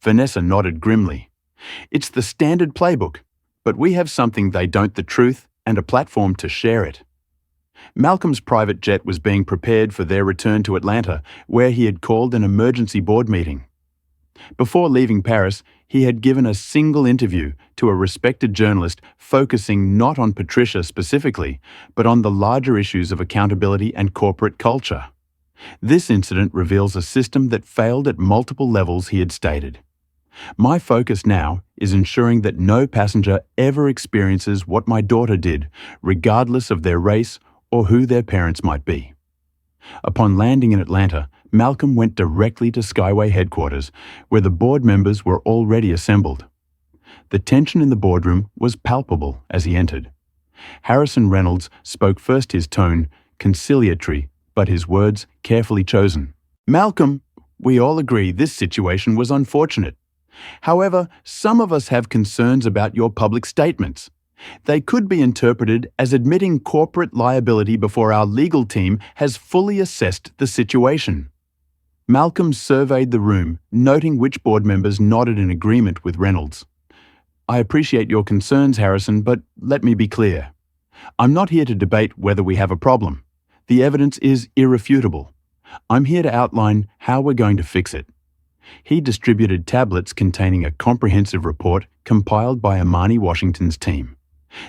Vanessa nodded grimly. "It's the standard playbook, but we have something they don't: the truth and a platform to share it." Malcolm's private jet was being prepared for their return to Atlanta, where he had called an emergency board meeting. Before leaving Paris, he had given a single interview to a respected journalist focusing not on Patricia specifically, but on the larger issues of accountability and corporate culture. This incident reveals a system that failed at multiple levels, he had stated. "My focus now is ensuring that no passenger ever experiences what my daughter did, regardless of their race or who their parents might be." Upon landing in Atlanta, Malcolm went directly to Skyway headquarters, where the board members were already assembled. The tension in the boardroom was palpable as he entered. Harrison Reynolds spoke first, his tone conciliatory, but his words carefully chosen. "Malcolm, we all agree this situation was unfortunate. However, some of us have concerns about your public statements. They could be interpreted as admitting corporate liability before our legal team has fully assessed the situation." Malcolm surveyed the room, noting which board members nodded in agreement with Reynolds. "I appreciate your concerns, Harrison, but let me be clear. I'm not here to debate whether we have a problem. The evidence is irrefutable. I'm here to outline how we're going to fix it." He distributed tablets containing a comprehensive report compiled by Amani Washington's team.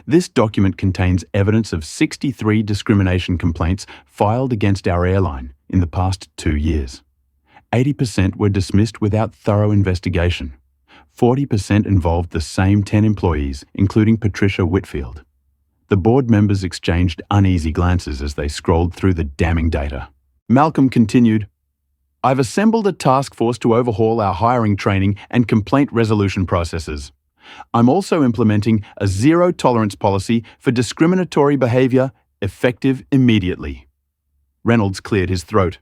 This document contains evidence of 63 discrimination complaints filed against our airline in the past 2 years. 80% were dismissed without thorough investigation. 40% involved the same 10 employees, including Patricia Whitfield. The board members exchanged uneasy glances as they scrolled through the damning data. Malcolm continued, "I've assembled a task force to overhaul our hiring, training, and complaint resolution processes. I'm also implementing a zero-tolerance policy for discriminatory behavior, effective immediately." Reynolds cleared his throat.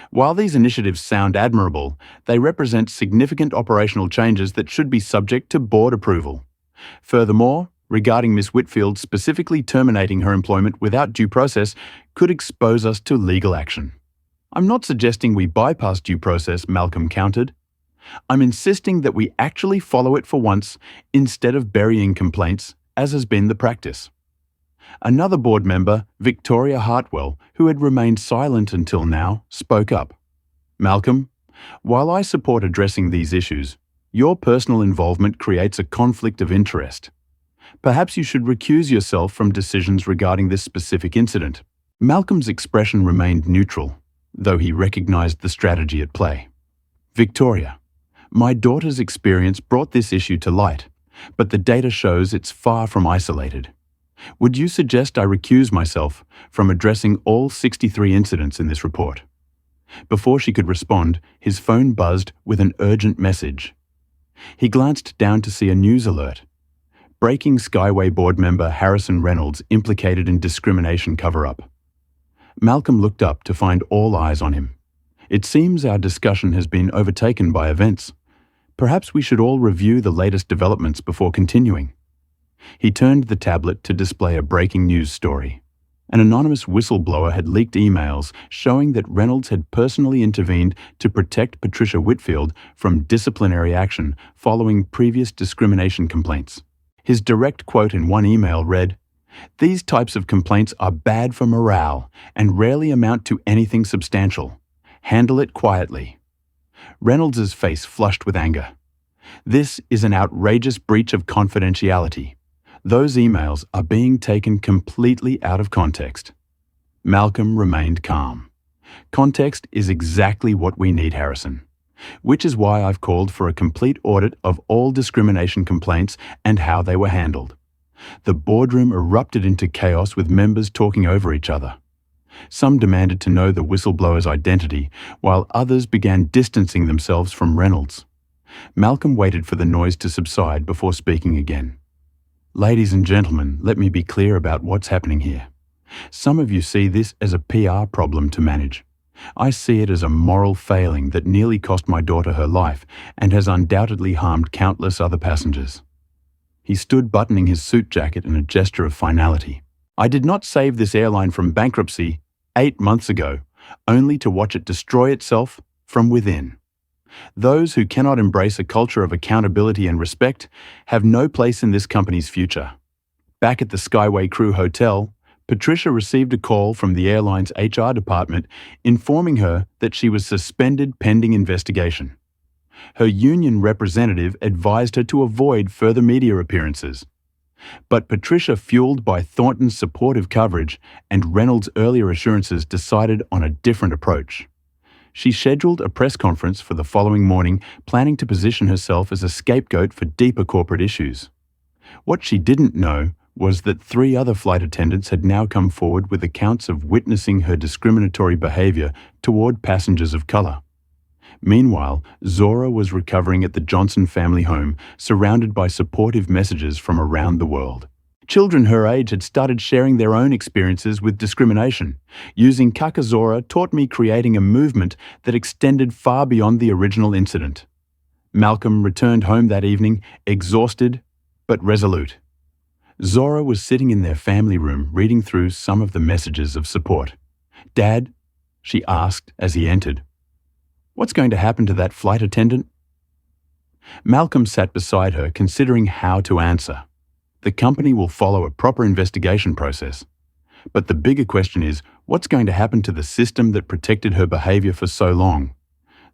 "While these initiatives sound admirable, they represent significant operational changes that should be subject to board approval. Furthermore, regarding Ms. Whitfield specifically terminating her employment without due process could expose us to legal action." "I'm not suggesting we bypass due process," Malcolm countered. "I'm insisting that we actually follow it for once instead of burying complaints, as has been the practice." Another board member, Victoria Hartwell, who had remained silent until now, spoke up. "Malcolm, while I support addressing these issues, your personal involvement creates a conflict of interest. Perhaps you should recuse yourself from decisions regarding this specific incident." Malcolm's expression remained neutral, though he recognized the strategy at play. "Victoria, my daughter's experience brought this issue to light, but the data shows it's far from isolated. Would you suggest I recuse myself from addressing all 63 incidents in this report?" Before she could respond, his phone buzzed with an urgent message. He glanced down to see a news alert. Breaking: Skyway board member Harrison Reynolds implicated in discrimination cover-up. Malcolm looked up to find all eyes on him. "It seems our discussion has been overtaken by events. Perhaps we should all review the latest developments before continuing." He turned the tablet to display a breaking news story. An anonymous whistleblower had leaked emails showing that Reynolds had personally intervened to protect Patricia Whitfield from disciplinary action following previous discrimination complaints. His direct quote in one email read, "These types of complaints are bad for morale and rarely amount to anything substantial. Handle it quietly." Reynolds's face flushed with anger. "This is an outrageous breach of confidentiality. Those emails are being taken completely out of context." Malcolm remained calm. Context is exactly what we need, Harrison. Which is why I've called for a complete audit of all discrimination complaints and how they were handled. The boardroom erupted into chaos with members talking over each other. Some demanded to know the whistleblower's identity, while others began distancing themselves from Reynolds. Malcolm waited for the noise to subside before speaking again. Ladies and gentlemen, let me be clear about what's happening here. Some of you see this as a PR problem to manage. I see it as a moral failing that nearly cost my daughter her life and has undoubtedly harmed countless other passengers. He stood buttoning his suit jacket in a gesture of finality. I did not save this airline from bankruptcy 8 months ago, only to watch it destroy itself from within. Those who cannot embrace a culture of accountability and respect have no place in this company's future. Back at the Skyway Crew Hotel, Patricia received a call from the airline's HR department informing her that she was suspended pending investigation. Her union representative advised her to avoid further media appearances. But Patricia, fueled by Thornton's supportive coverage and Reynolds' earlier assurances, decided on a different approach. She scheduled a press conference for the following morning, planning to position herself as a scapegoat for deeper corporate issues. What she didn't know was that 3 other flight attendants had now come forward with accounts of witnessing her discriminatory behavior toward passengers of color. Meanwhile, Zora was recovering at the Johnson family home, surrounded by supportive messages from around the world. Children her age had started sharing their own experiences with discrimination. Using Kaka Zora taught me creating a movement that extended far beyond the original incident. Malcolm returned home that evening, exhausted but resolute. Zora was sitting in their family room reading through some of the messages of support. "Dad," she asked as he entered, "what's going to happen to that flight attendant?" Malcolm sat beside her, considering how to answer. The company will follow a proper investigation process. But the bigger question is, what's going to happen to the system that protected her behavior for so long?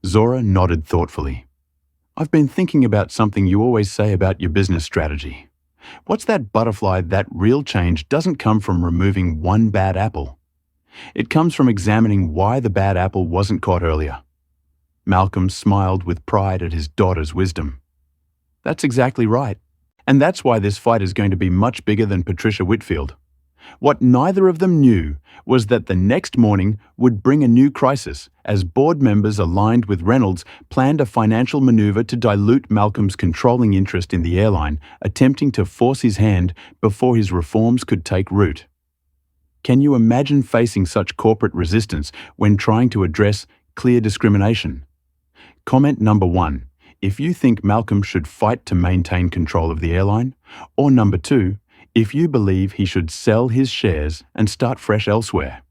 Zora nodded thoughtfully. "I've been thinking about something you always say about your business strategy. What's that butterfly that real change doesn't come from removing one bad apple? It comes from examining why the bad apple wasn't caught earlier." Malcolm smiled with pride at his daughter's wisdom. "That's exactly right. And that's why this fight is going to be much bigger than Patricia Whitfield." What neither of them knew was that the next morning would bring a new crisis, as board members aligned with Reynolds planned a financial maneuver to dilute Malcolm's controlling interest in the airline, attempting to force his hand before his reforms could take root. Can you imagine facing such corporate resistance when trying to address clear discrimination? Comment number 1. If you think Malcolm should fight to maintain control of the airline, or number 2, if you believe he should sell his shares and start fresh elsewhere.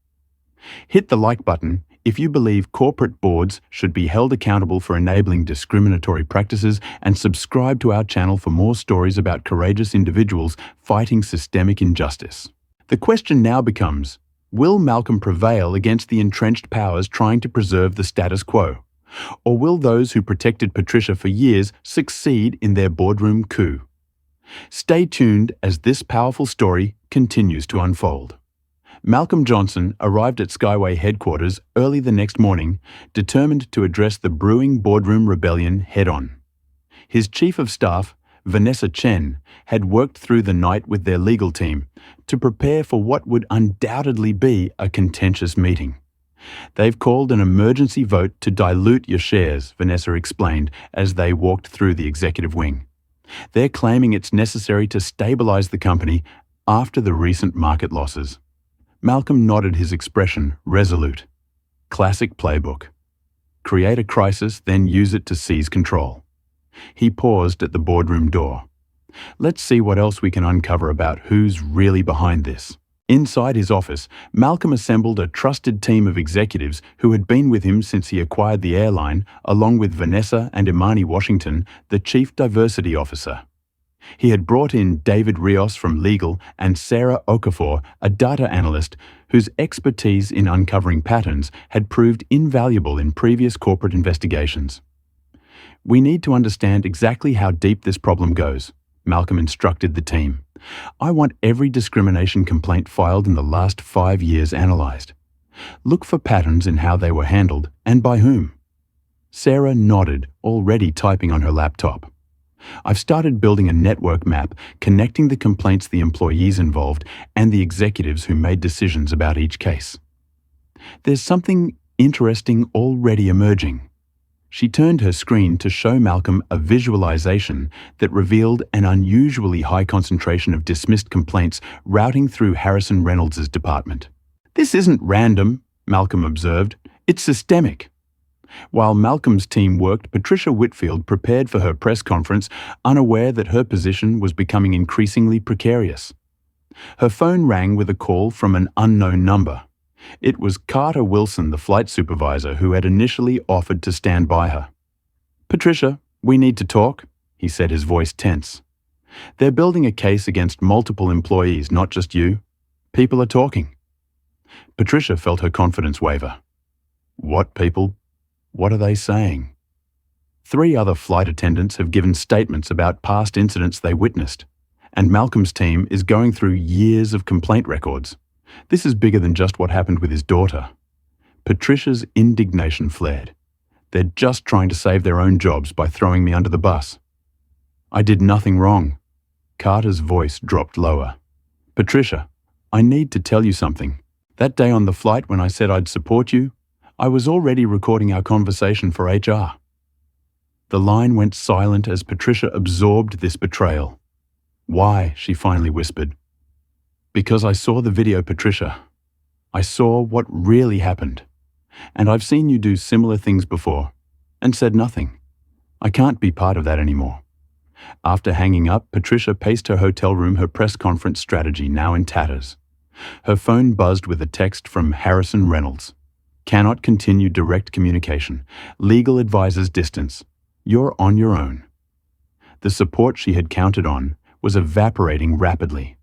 Hit the like button if you believe corporate boards should be held accountable for enabling discriminatory practices, and subscribe to our channel for more stories about courageous individuals fighting systemic injustice. The question now becomes, will Malcolm prevail against the entrenched powers trying to preserve the status quo? Or will those who protected Patricia for years succeed in their boardroom coup? Stay tuned as this powerful story continues to unfold. Malcolm Johnson arrived at Skyway headquarters early the next morning, determined to address the brewing boardroom rebellion head-on. His chief of staff, Vanessa Chen, had worked through the night with their legal team to prepare for what would undoubtedly be a contentious meeting. "They've called an emergency vote to dilute your shares," Vanessa explained as they walked through the executive wing. "They're claiming it's necessary to stabilize the company after the recent market losses." Malcolm nodded, his expression resolute. Classic playbook. Create a crisis, then use it to seize control. He paused at the boardroom door. Let's see what else we can uncover about who's really behind this. Inside his office, Malcolm assembled a trusted team of executives who had been with him since he acquired the airline, along with Vanessa and Imani Washington, the Chief Diversity Officer. He had brought in David Rios from legal and Sarah Okafor, a data analyst whose expertise in uncovering patterns had proved invaluable in previous corporate investigations. "We need to understand exactly how deep this problem goes," Malcolm instructed the team. I want every discrimination complaint filed in the last 5 years analyzed. Look for patterns in how they were handled and by whom. Sarah nodded, already typing on her laptop. I've started building a network map connecting the complaints the employees involved and the executives who made decisions about each case. There's something interesting already emerging. She turned her screen to show Malcolm a visualization that revealed an unusually high concentration of dismissed complaints routing through Harrison Reynolds' department. "This isn't random," Malcolm observed. "It's systemic." While Malcolm's team worked, Patricia Whitfield prepared for her press conference, unaware that her position was becoming increasingly precarious. Her phone rang with a call from an unknown number. It was Carter Wilson, the flight supervisor, who had initially offered to stand by her. "Patricia, we need to talk," he said, his voice tense. "They're building a case against multiple employees, not just you. People are talking." Patricia felt her confidence waver. "What people? What are they saying?" 3 other flight attendants have given statements about past incidents they witnessed, and Malcolm's team is going through years of complaint records. This is bigger than just what happened with his daughter. Patricia's indignation flared. "They're just trying to save their own jobs by throwing me under the bus." "I did nothing wrong." Carter's voice dropped lower. "Patricia, I need to tell you something. That day on the flight when I said I'd support you, I was already recording our conversation for HR." The line went silent as Patricia absorbed this betrayal. "Why?" she finally whispered. "Because I saw the video, Patricia. I saw what really happened. And I've seen you do similar things before, and said nothing. I can't be part of that anymore." After hanging up, Patricia paced her hotel room, her press conference strategy now in tatters. Her phone buzzed with a text from Harrison Reynolds. "Cannot continue direct communication. Legal advisor's distance. You're on your own." The support she had counted on was evaporating rapidly.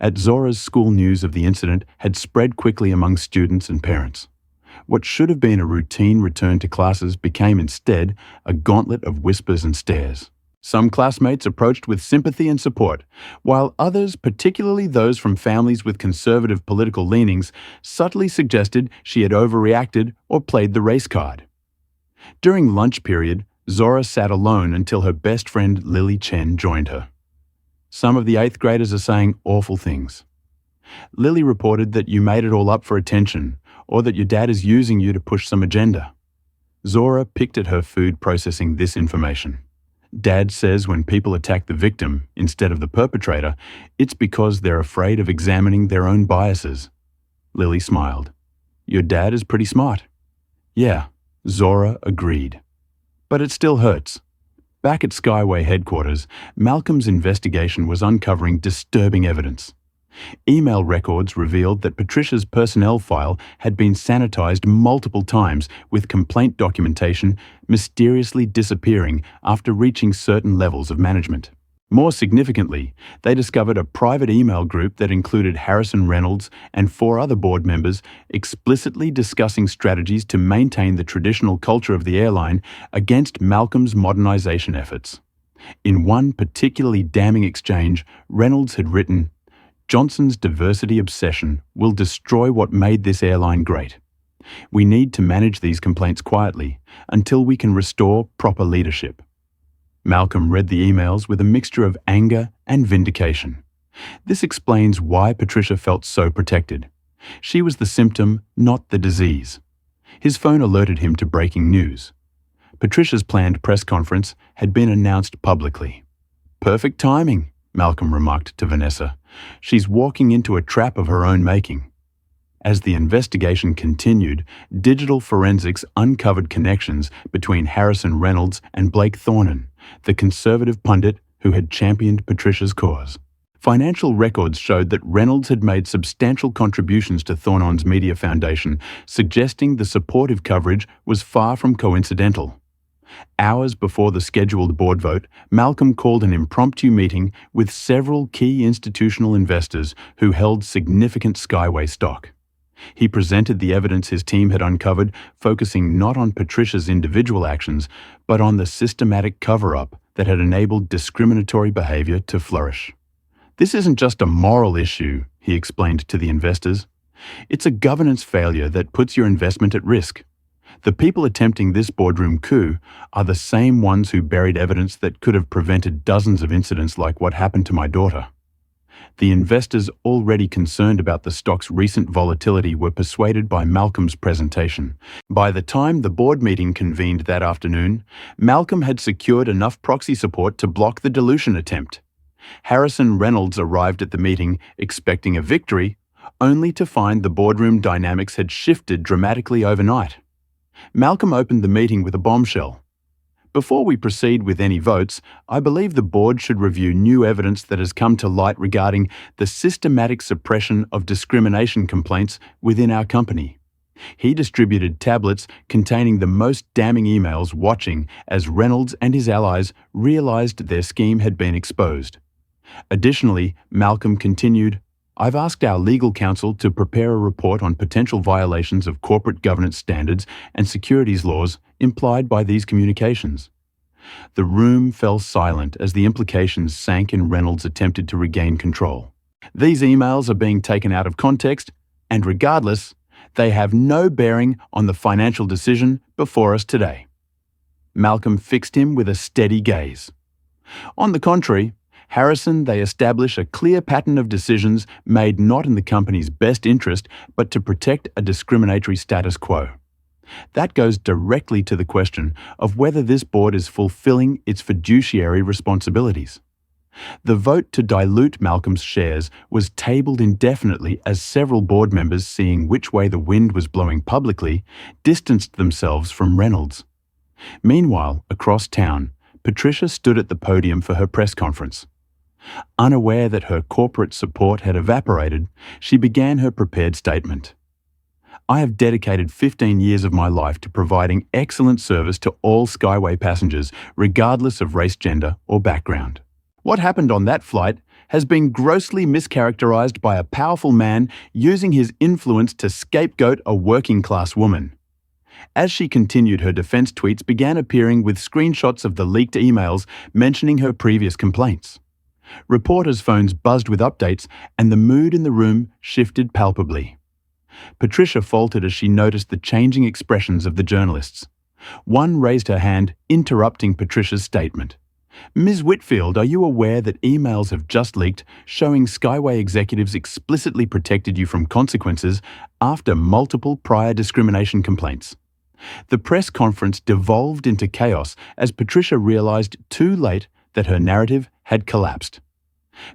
At Zora's school, news of the incident had spread quickly among students and parents. What should have been a routine return to classes became instead a gauntlet of whispers and stares. Some classmates approached with sympathy and support, while others, particularly those from families with conservative political leanings, subtly suggested she had overreacted or played the race card. During lunch period, Zora sat alone until her best friend Lily Chen joined her. "Some of the 8th graders are saying awful things." Lily reported that you made it all up for attention, or that your dad is using you to push some agenda. Zora picked at her food, processing this information. "Dad says when people attack the victim instead of the perpetrator, it's because they're afraid of examining their own biases." Lily smiled. "Your dad is pretty smart." "Yeah," Zora agreed. "But it still hurts." Back at Skyway headquarters, Malcolm's investigation was uncovering disturbing evidence. Email records revealed that Patricia's personnel file had been sanitized multiple times, with complaint documentation mysteriously disappearing after reaching certain levels of management. More significantly, they discovered a private email group that included Harrison Reynolds and 4 other board members explicitly discussing strategies to maintain the traditional culture of the airline against Malcolm's modernization efforts. In one particularly damning exchange, Reynolds had written, "Johnson's diversity obsession will destroy what made this airline great. We need to manage these complaints quietly until we can restore proper leadership." Malcolm read the emails with a mixture of anger and vindication. This explains why Patricia felt so protected. She was the symptom, not the disease. His phone alerted him to breaking news. Patricia's planned press conference had been announced publicly. "Perfect timing," Malcolm remarked to Vanessa. "She's walking into a trap of her own making." As the investigation continued, digital forensics uncovered connections between Harrison Reynolds and Blake Thornan, the conservative pundit who had championed Patricia's cause. Financial records showed that Reynolds had made substantial contributions to Thornan's media foundation, suggesting the supportive coverage was far from coincidental. Hours before the scheduled board vote, Malcolm called an impromptu meeting with several key institutional investors who held significant Skyway stock. He presented the evidence his team had uncovered, focusing not on Patricia's individual actions, but on the systematic cover-up that had enabled discriminatory behavior to flourish. This isn't just a moral issue, he explained to the investors. It's a governance failure that puts your investment at risk. The people attempting this boardroom coup are the same ones who buried evidence that could have prevented dozens of incidents like what happened to my daughter. The investors already concerned about the stock's recent volatility were persuaded by Malcolm's presentation. By the time the board meeting convened that afternoon, Malcolm had secured enough proxy support to block the dilution attempt. Harrison Reynolds arrived at the meeting expecting a victory, only to find the boardroom dynamics had shifted dramatically overnight. Malcolm opened the meeting with a bombshell. Before we proceed with any votes, I believe the board should review new evidence that has come to light regarding the systematic suppression of discrimination complaints within our company. He distributed tablets containing the most damning emails watching as Reynolds and his allies realized their scheme had been exposed. Additionally, Malcolm continued, I've asked our legal counsel to prepare a report on potential violations of corporate governance standards and securities laws implied by these communications. The room fell silent as the implications sank and Reynolds attempted to regain control. These emails are being taken out of context, and regardless, they have no bearing on the financial decision before us today. Malcolm fixed him with a steady gaze. On the contrary, Harrison, they establish a clear pattern of decisions made not in the company's best interest, but to protect a discriminatory status quo. That goes directly to the question of whether this board is fulfilling its fiduciary responsibilities. The vote to dilute Malcolm's shares was tabled indefinitely as several board members, seeing which way the wind was blowing publicly, distanced themselves from Reynolds. Meanwhile, across town, Patricia stood at the podium for her press conference. Unaware that her corporate support had evaporated, she began her prepared statement. I have dedicated 15 years of my life to providing excellent service to all Skyway passengers, regardless of race, gender, or background. What happened on that flight has been grossly mischaracterized by a powerful man using his influence to scapegoat a working-class woman. As she continued, her defense tweets began appearing with screenshots of the leaked emails mentioning her previous complaints. Reporters' phones buzzed with updates, and the mood in the room shifted palpably. Patricia faltered as she noticed the changing expressions of the journalists. One raised her hand, interrupting Patricia's statement. Ms. Whitfield, are you aware that emails have just leaked showing Skyway executives explicitly protected you from consequences after multiple prior discrimination complaints? The press conference devolved into chaos as Patricia realized too late that her narrative had collapsed.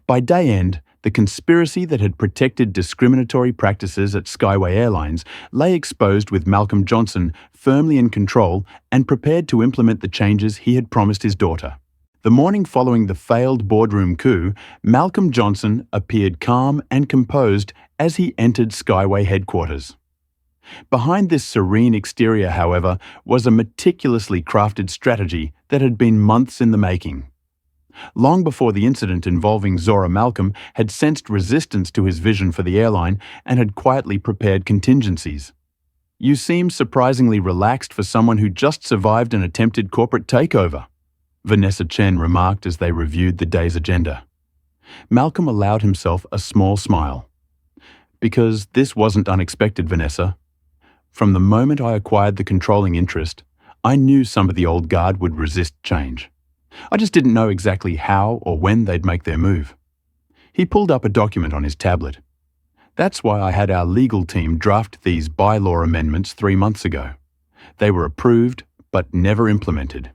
By day end, the conspiracy that had protected discriminatory practices at Skyway Airlines lay exposed, with Malcolm Johnson firmly in control and prepared to implement the changes he had promised his daughter. The morning following the failed boardroom coup, Malcolm Johnson appeared calm and composed as he entered Skyway headquarters. Behind this serene exterior, however, was a meticulously crafted strategy that had been months in the making. Long before the incident involving Zora, Malcolm had sensed resistance to his vision for the airline and had quietly prepared contingencies. You seem surprisingly relaxed for someone who just survived an attempted corporate takeover, Vanessa Chen remarked as they reviewed the day's agenda. Malcolm allowed himself a small smile. Because this wasn't unexpected, Vanessa. From the moment I acquired the controlling interest, I knew some of the old guard would resist change. I just didn't know exactly how or when they'd make their move. He pulled up a document on his tablet. That's why I had our legal team draft these bylaw amendments 3 months ago. They were approved, but never implemented.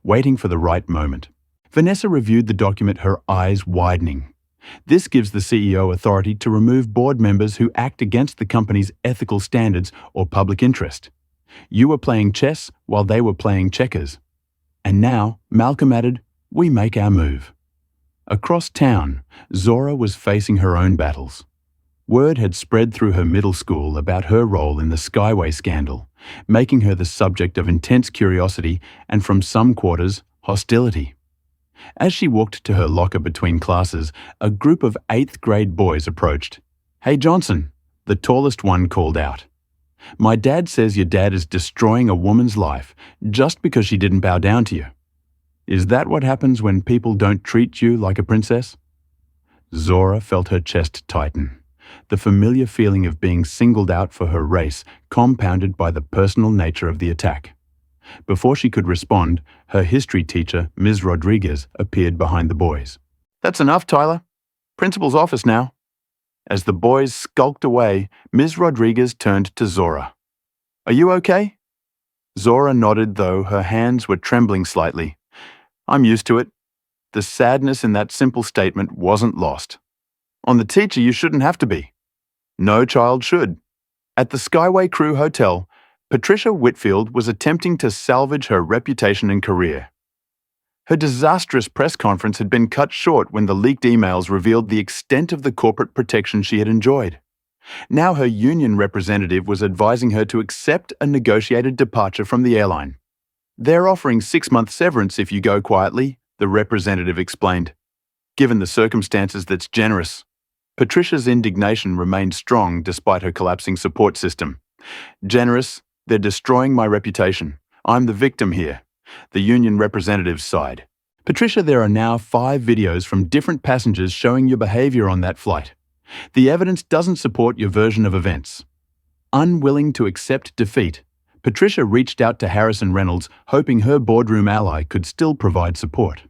Waiting for the right moment. Vanessa reviewed the document, her eyes widening. This gives the CEO authority to remove board members who act against the company's ethical standards or public interest. You were playing chess while they were playing checkers. And now, Malcolm added, we make our move. Across town, Zora was facing her own battles. Word had spread through her middle school about her role in the Skyway scandal, making her the subject of intense curiosity and, from some quarters, hostility. As she walked to her locker between classes, a group of 8th grade boys approached. Hey Johnson, the tallest one called out. My dad says your dad is destroying a woman's life just because she didn't bow down to you. Is that what happens when people don't treat you like a princess? Zora felt her chest tighten. The familiar feeling of being singled out for her race, compounded by the personal nature of the attack. Before she could respond, her history teacher, Ms. Rodriguez, appeared behind the boys. "That's enough, Tyler. Principal's office now." As the boys skulked away, Ms. Rodriguez turned to Zora. "Are you okay?" Zora nodded, though her hands were trembling slightly. "I'm used to it." The sadness in that simple statement wasn't lost. "On the teacher, you shouldn't have to be." "No child should." At the Skyway Crew Hotel, Patricia Whitfield was attempting to salvage her reputation and career. Her disastrous press conference had been cut short when the leaked emails revealed the extent of the corporate protection she had enjoyed. Now her union representative was advising her to accept a negotiated departure from the airline. "They're offering 6-month severance if you go quietly," the representative explained. "Given the circumstances, that's generous." Patricia's indignation remained strong despite her collapsing support system. "Generous? They're destroying my reputation. I'm the victim here," the union representative sighed. "Patricia, there are now 5 videos from different passengers showing your behavior on that flight. The evidence doesn't support your version of events." Unwilling to accept defeat, Patricia reached out to Harrison Reynolds, hoping her boardroom ally could still provide support.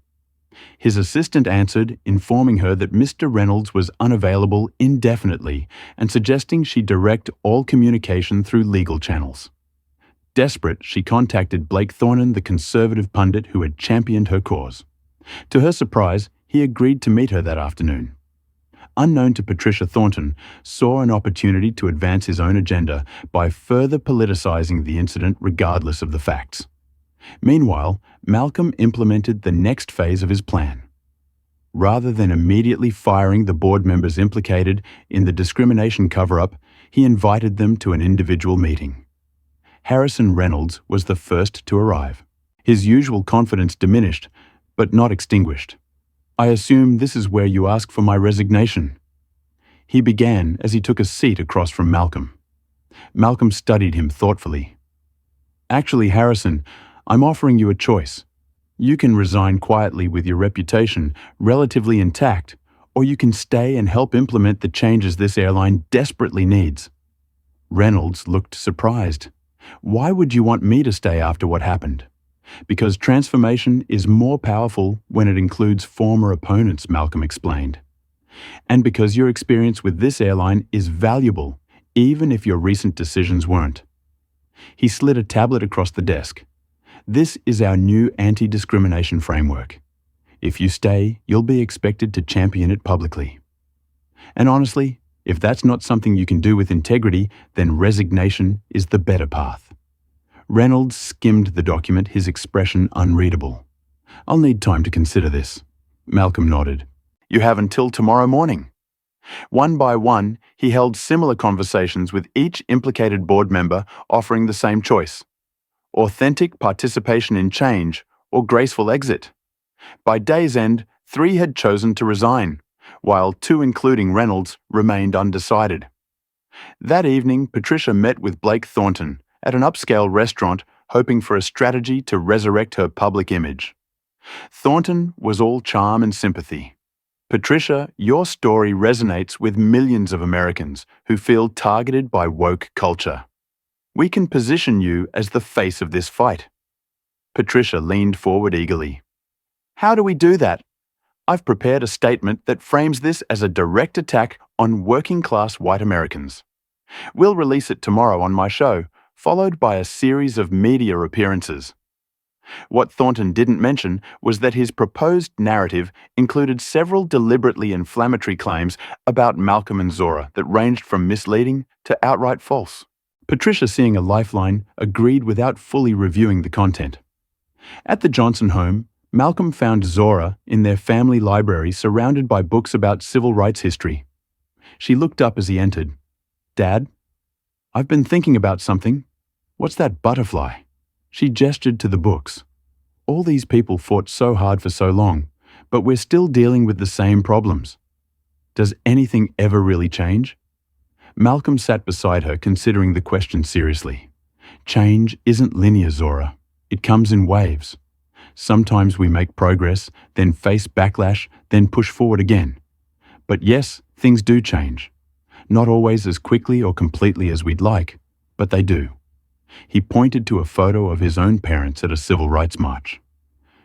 His assistant answered, informing her that Mr. Reynolds was unavailable indefinitely and suggesting she direct all communication through legal channels. Desperate, she contacted Blake Thornton, the conservative pundit who had championed her cause. To her surprise, he agreed to meet her that afternoon. Unknown to Patricia, Thornton saw an opportunity to advance his own agenda by further politicizing the incident regardless of the facts. Meanwhile, Malcolm implemented the next phase of his plan. Rather than immediately firing the board members implicated in the discrimination cover-up, he invited them to an individual meeting. Harrison Reynolds was the first to arrive. His usual confidence diminished, but not extinguished. "I assume this is where you ask for my resignation," he began as he took a seat across from Malcolm. Malcolm studied him thoughtfully. "Actually, Harrison, I'm offering you a choice. You can resign quietly with your reputation relatively intact, or you can stay and help implement the changes this airline desperately needs." Reynolds looked surprised. "Why would you want me to stay after what happened?" "Because transformation is more powerful when it includes former opponents," Malcolm explained. "And because your experience with this airline is valuable, even if your recent decisions weren't." He slid a tablet across the desk. "This is our new anti-discrimination framework. If you stay, you'll be expected to champion it publicly. And honestly, if that's not something you can do with integrity, then resignation is the better path." Reynolds skimmed the document, his expression unreadable. "I'll need time to consider this." Malcolm nodded. "You have until tomorrow morning." One by one, he held similar conversations with each implicated board member, offering the same choice: authentic participation in change or graceful exit. By day's end, 3 had chosen to resign, while 2, including Reynolds, remained undecided. That evening, Patricia met with Blake Thornton at an upscale restaurant, hoping for a strategy to resurrect her public image. Thornton was all charm and sympathy. "Patricia, your story resonates with millions of Americans who feel targeted by woke culture. We can position you as the face of this fight." Patricia leaned forward eagerly. "How do we do that?" "I've prepared a statement that frames this as a direct attack on working-class white Americans. We'll release it tomorrow on my show, followed by a series of media appearances." What Thornton didn't mention was that his proposed narrative included several deliberately inflammatory claims about Malcolm and Zora that ranged from misleading to outright false. Patricia, seeing a lifeline, agreed without fully reviewing the content. At the Johnson home, Malcolm found Zora in their family library surrounded by books about civil rights history. She looked up as he entered. "Dad, I've been thinking about something. What's that butterfly?" She gestured to the books. "All these people fought so hard for so long, but we're still dealing with the same problems. Does anything ever really change?" Malcolm sat beside her, considering the question seriously. "Change isn't linear, Zora. It comes in waves. Sometimes we make progress, then face backlash, then push forward again. But yes, things do change. Not always as quickly or completely as we'd like, but they do. He pointed to a photo of his own parents at a civil rights march.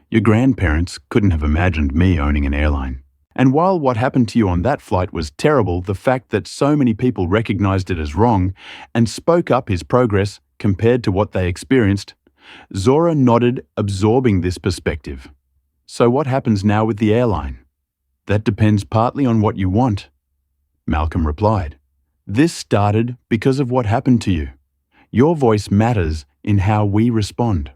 Your grandparents couldn't have imagined me owning an airline. And while what happened to you on that flight was terrible, the fact that so many people recognized it as wrong and spoke up his progress compared to what they experienced, Zora nodded, absorbing this perspective. So what happens now with the airline? That depends partly on what you want, Malcolm replied. This started because of what happened to you. Your voice matters in how we respond.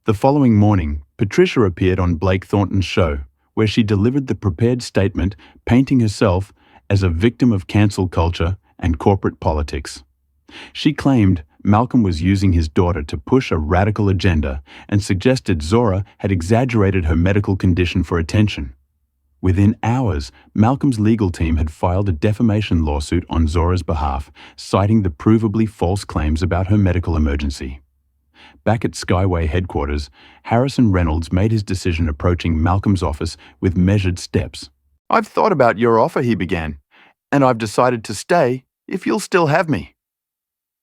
The following morning, Patricia appeared on Blake Thornton's show, where she delivered the prepared statement painting herself as a victim of cancel culture and corporate politics. She claimed Malcolm was using his daughter to push a radical agenda and suggested Zora had exaggerated her medical condition for attention. Within hours, Malcolm's legal team had filed a defamation lawsuit on Zora's behalf, citing the provably false claims about her medical emergency. Back at Skyway headquarters, Harrison Reynolds made his decision approaching Malcolm's office with measured steps. "I've thought about your offer," he began, "and I've decided to stay if you'll still have me."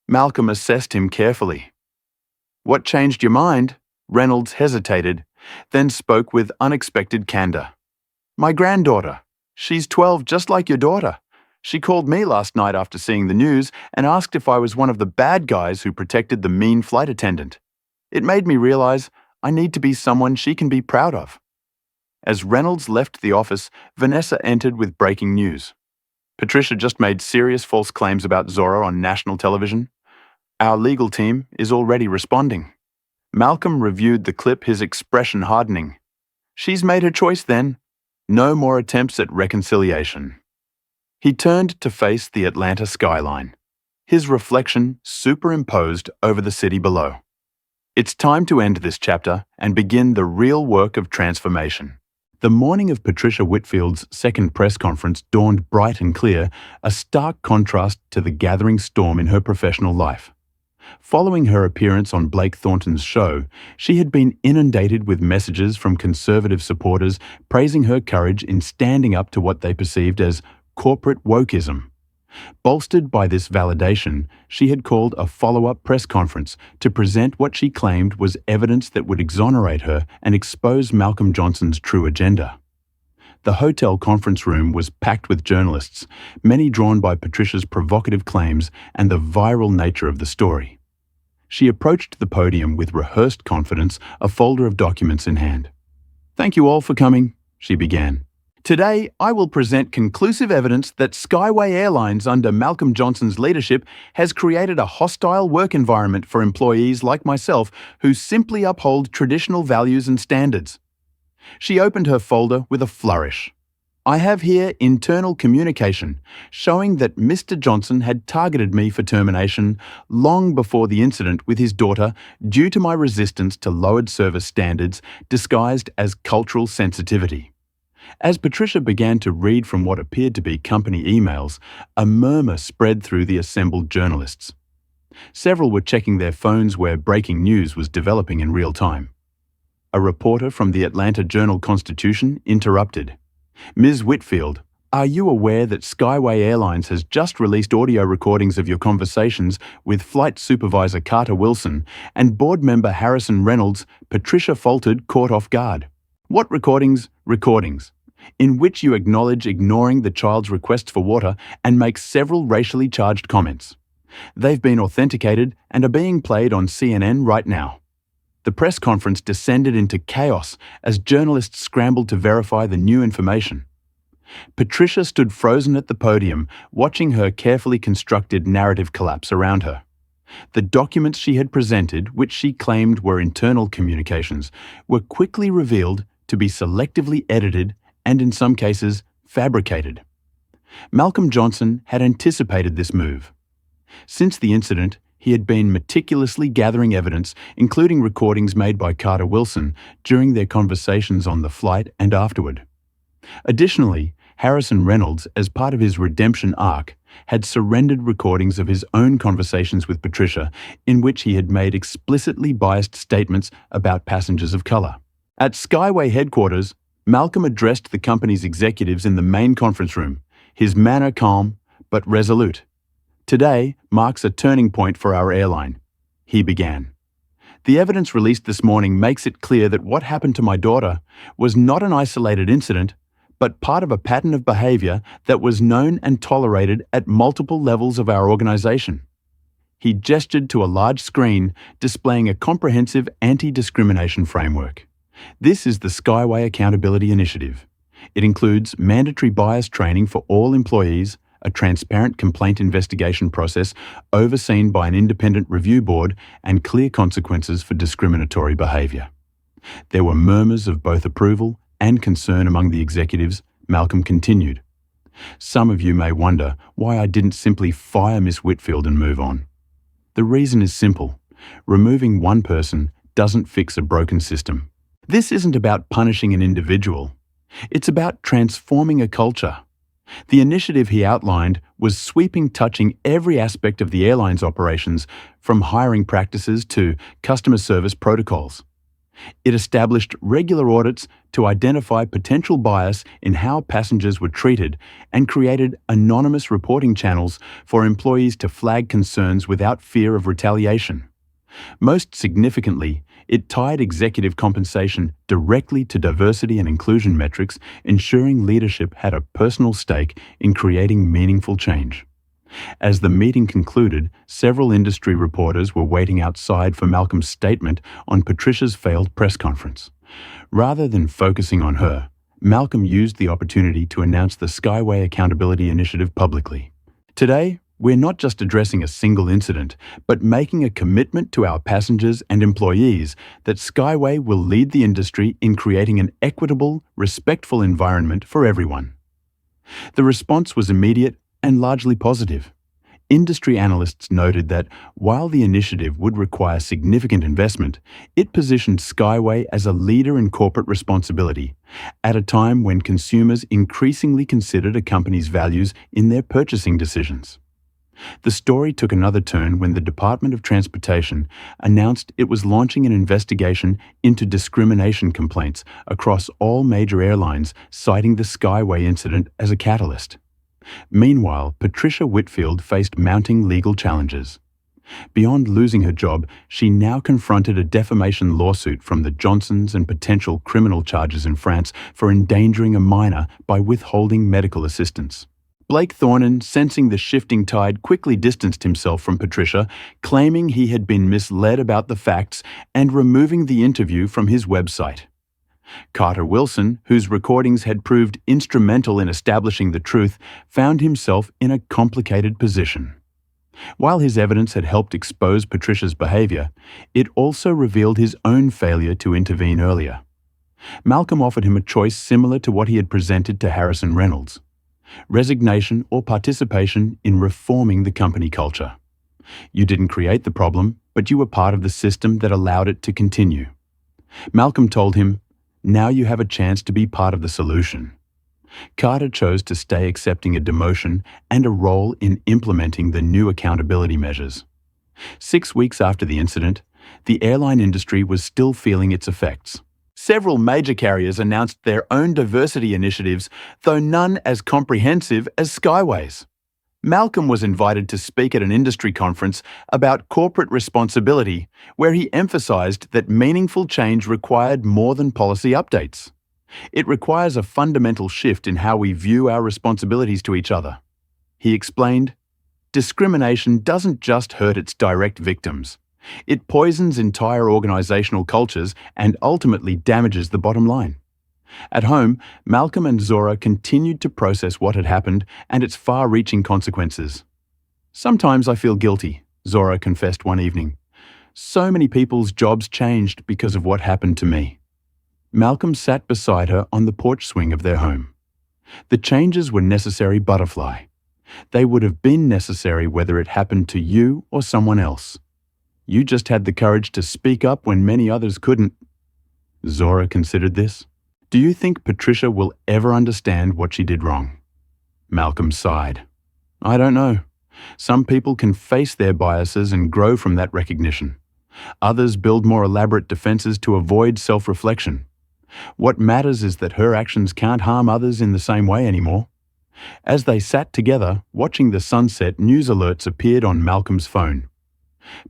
Malcolm assessed him carefully. "What changed your mind?" Reynolds hesitated, then spoke with unexpected candor. "My granddaughter. She's 12, just like your daughter. She called me last night after seeing the news and asked if I was one of the bad guys who protected the mean flight attendant. It made me realize I need to be someone she can be proud of." As Reynolds left the office, Vanessa entered with breaking news. "Patricia just made serious false claims about Zora on national television. Our legal team is already responding." Malcolm reviewed the clip, his expression hardening. "She's made her choice then. No more attempts at reconciliation." He turned to face the Atlanta skyline, his reflection superimposed over the city below. It's time to end this chapter and begin the real work of transformation. The morning of Patricia Whitfield's second press conference dawned bright and clear, a stark contrast to the gathering storm in her professional life. Following her appearance on Blake Thornton's show, she had been inundated with messages from conservative supporters praising her courage in standing up to what they perceived as corporate wokeism. Bolstered by this validation, she had called a follow-up press conference to present what she claimed was evidence that would exonerate her and expose Malcolm Johnson's true agenda. The hotel conference room was packed with journalists, many drawn by Patricia's provocative claims and the viral nature of the story. She approached the podium with rehearsed confidence, a folder of documents in hand. "Thank you all for coming," she began. "Today, I will present conclusive evidence that Skyway Airlines under Malcolm Johnson's leadership has created a hostile work environment for employees like myself who simply uphold traditional values and standards." She opened her folder with a flourish. "I have here internal communication showing that Mr. Johnson had targeted me for termination long before the incident with his daughter due to my resistance to lowered service standards disguised as cultural sensitivity." As Patricia began to read from what appeared to be company emails, a murmur spread through the assembled journalists. Several were checking their phones where breaking news was developing in real time. A reporter from the Atlanta Journal-Constitution interrupted. "Ms. Whitfield, are you aware that Skyway Airlines has just released audio recordings of your conversations with Flight Supervisor Carter Wilson and Board Member Harrison Reynolds?" Patricia faltered, caught off guard. "What recordings?" "Recordings in which you acknowledge ignoring the child's request for water and make several racially charged comments. They've been authenticated and are being played on CNN right now." The press conference descended into chaos as journalists scrambled to verify the new information. Patricia stood frozen at the podium, watching her carefully constructed narrative collapse around her. The documents she had presented, which she claimed were internal communications, were quickly revealed to be selectively edited and, in some cases, fabricated. Malcolm Johnson had anticipated this move. Since the incident, he had been meticulously gathering evidence, including recordings made by Carter Wilson during their conversations on the flight and afterward. Additionally, Harrison Reynolds, as part of his redemption arc, had surrendered recordings of his own conversations with Patricia in which he had made explicitly biased statements about passengers of color. At Skyway headquarters, Malcolm addressed the company's executives in the main conference room, his manner calm but resolute. "Today marks a turning point for our airline," he began. "The evidence released this morning makes it clear that what happened to my daughter was not an isolated incident, but part of a pattern of behavior that was known and tolerated at multiple levels of our organization." He gestured to a large screen displaying a comprehensive anti-discrimination framework. "This is the Skyway Accountability Initiative. It includes mandatory bias training for all employees, a transparent complaint investigation process overseen by an independent review board, and clear consequences for discriminatory behavior." There were murmurs of both approval and concern among the executives. Malcolm continued. "Some of you may wonder why I didn't simply fire Miss Whitfield and move on. The reason is simple. Removing one person doesn't fix a broken system. This isn't about punishing an individual. It's about transforming a culture. The initiative he outlined was sweeping, touching every aspect of the airline's operations, from hiring practices to customer service protocols. It established regular audits to identify potential bias in how passengers were treated and created anonymous reporting channels for employees to flag concerns without fear of retaliation. Most significantly, it tied executive compensation directly to diversity and inclusion metrics, ensuring leadership had a personal stake in creating meaningful change. As the meeting concluded, several industry reporters were waiting outside for Malcolm's statement on Patricia's failed press conference. Rather than focusing on her, Malcolm used the opportunity to announce the Skyway Accountability Initiative publicly. "Today, we're not just addressing a single incident, but making a commitment to our passengers and employees that Skyway will lead the industry in creating an equitable, respectful environment for everyone." The response was immediate and largely positive. Industry analysts noted that while the initiative would require significant investment, it positioned Skyway as a leader in corporate responsibility at a time when consumers increasingly considered a company's values in their purchasing decisions. The story took another turn when the Department of Transportation announced it was launching an investigation into discrimination complaints across all major airlines, citing the Skyway incident as a catalyst. Meanwhile, Patricia Whitfield faced mounting legal challenges. Beyond losing her job, she now confronted a defamation lawsuit from the Johnsons and potential criminal charges in France for endangering a minor by withholding medical assistance. Blake Thornan, sensing the shifting tide, quickly distanced himself from Patricia, claiming he had been misled about the facts and removing the interview from his website. Carter Wilson, whose recordings had proved instrumental in establishing the truth, found himself in a complicated position. While his evidence had helped expose Patricia's behavior, it also revealed his own failure to intervene earlier. Malcolm offered him a choice similar to what he had presented to Harrison Reynolds: resignation or participation in reforming the company culture. You didn't create the problem, but you were part of the system that allowed it to continue. Malcolm told him, "Now you have a chance to be part of the solution." Carter chose to stay, accepting a demotion and a role in implementing the new accountability measures. 6 weeks after the incident, the airline industry was still feeling its effects. Several major carriers announced their own diversity initiatives, though none as comprehensive as Skyway's. Malcolm was invited to speak at an industry conference about corporate responsibility, where he emphasized that meaningful change required more than policy updates. It requires a fundamental shift in how we view our responsibilities to each other. He explained, "Discrimination doesn't just hurt its direct victims. It poisons entire organizational cultures and ultimately damages the bottom line." At home, Malcolm and Zora continued to process what had happened and its far-reaching consequences. "Sometimes I feel guilty," Zora confessed one evening. "So many people's jobs changed because of what happened to me." Malcolm sat beside her on the porch swing of their home. "The changes were necessary, Butterfly. They would have been necessary whether it happened to you or someone else. You just had the courage to speak up when many others couldn't." Zora considered this. "Do you think Patricia will ever understand what she did wrong?" Malcolm sighed. "I don't know. Some people can face their biases and grow from that recognition. Others build more elaborate defenses to avoid self-reflection. What matters is that her actions can't harm others in the same way anymore. As they sat together, watching the sunset, news alerts appeared on Malcolm's phone.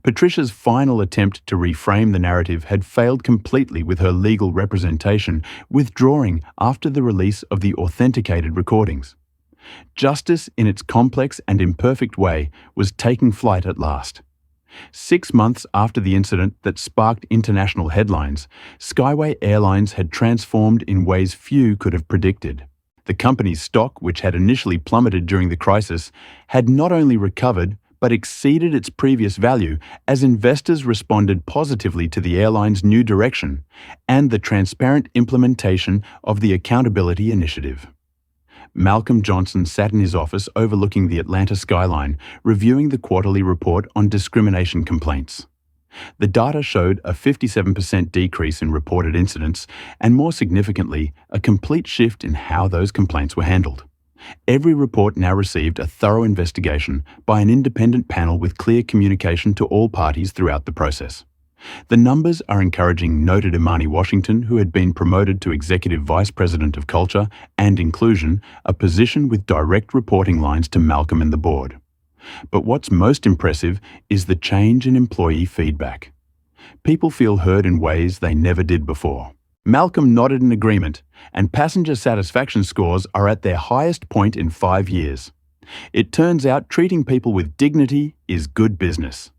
Patricia's final attempt to reframe the narrative had failed completely, with her legal representation withdrawing after the release of the authenticated recordings. Justice, in its complex and imperfect way, was taking flight at last. 6 months after the incident that sparked international headlines, Skyway Airlines had transformed in ways few could have predicted. The company's stock, which had initially plummeted during the crisis, had not only recovered but exceeded its previous value as investors responded positively to the airline's new direction and the transparent implementation of the accountability initiative. Malcolm Johnson sat in his office overlooking the Atlanta skyline, reviewing the quarterly report on discrimination complaints. The data showed a 57% decrease in reported incidents and, more significantly, a complete shift in how those complaints were handled. Every report now received a thorough investigation by an independent panel with clear communication to all parties throughout the process. The numbers are encouraging, noted Imani Washington, who had been promoted to Executive Vice President of Culture and Inclusion, a position with direct reporting lines to Malcolm and the board. But what's most impressive is the change in employee feedback. People feel heard in ways they never did before. Malcolm nodded in agreement, and passenger satisfaction scores are at their highest point in 5 years. It turns out treating people with dignity is good business.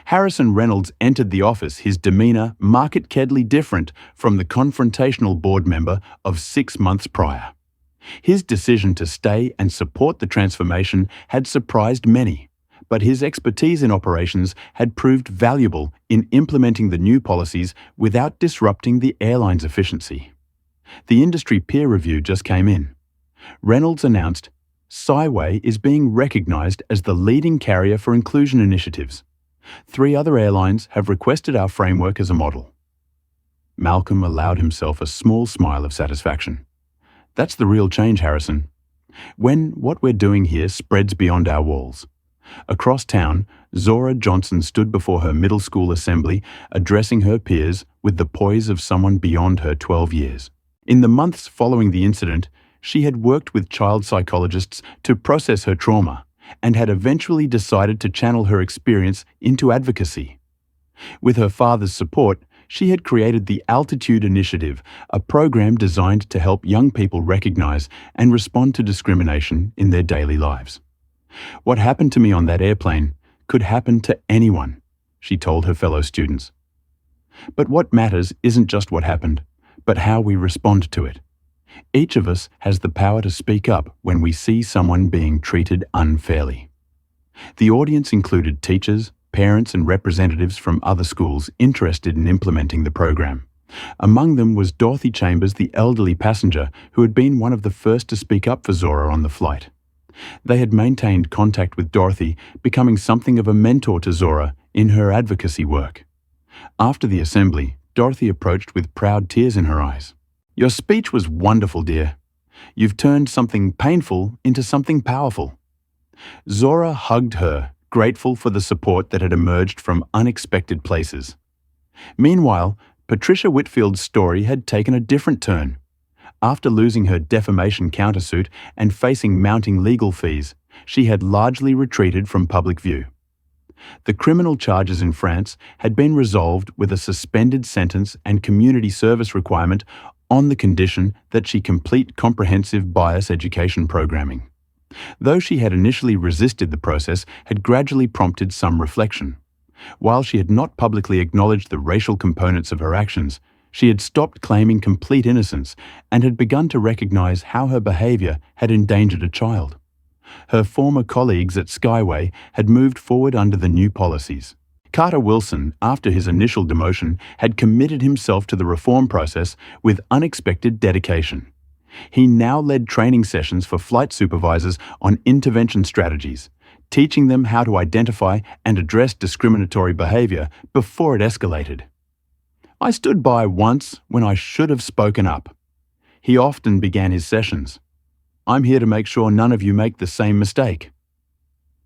Harrison Reynolds entered the office, his demeanor markedly different from the confrontational board member of 6 months prior. His decision to stay and support the transformation had surprised many, but his expertise in operations had proved valuable in implementing the new policies without disrupting the airline's efficiency. The industry peer review just came in. Reynolds announced, "Skyway is being recognized as the leading carrier for inclusion initiatives. 3 other airlines have requested our framework as a model." Malcolm allowed himself a small smile of satisfaction. "That's the real change, Harrison. When what we're doing here spreads beyond our walls." Across town, Zora Johnson stood before her middle school assembly, addressing her peers with the poise of someone beyond her 12 years. In the months following the incident, she had worked with child psychologists to process her trauma and had eventually decided to channel her experience into advocacy. With her father's support, she had created the Altitude Initiative, a program designed to help young people recognize and respond to discrimination in their daily lives. "What happened to me on that airplane could happen to anyone," she told her fellow students. "But what matters isn't just what happened, but how we respond to it. Each of us has the power to speak up when we see someone being treated unfairly." The audience included teachers, parents, and representatives from other schools interested in implementing the program. Among them was Dorothy Chambers, the elderly passenger who had been one of the first to speak up for Zora on the flight. They had maintained contact with Dorothy, becoming something of a mentor to Zora in her advocacy work. After the assembly, Dorothy approached with proud tears in her eyes. "Your speech was wonderful, dear. You've turned something painful into something powerful." Zora hugged her, grateful for the support that had emerged from unexpected places. Meanwhile, Patricia Whitfield's story had taken a different turn. After losing her defamation countersuit and facing mounting legal fees, she had largely retreated from public view. The criminal charges in France had been resolved with a suspended sentence and community service requirement on the condition that she complete comprehensive bias education programming. Though she had initially resisted the process, had gradually prompted some reflection. While she had not publicly acknowledged the racial components of her actions, she had stopped claiming complete innocence and had begun to recognize how her behavior had endangered a child. Her former colleagues at Skyway had moved forward under the new policies. Carter Wilson, after his initial demotion, had committed himself to the reform process with unexpected dedication. He now led training sessions for flight supervisors on intervention strategies, teaching them how to identify and address discriminatory behavior before it escalated. "I stood by once when I should have spoken up." He often began his sessions. "I'm here to make sure none of you make the same mistake."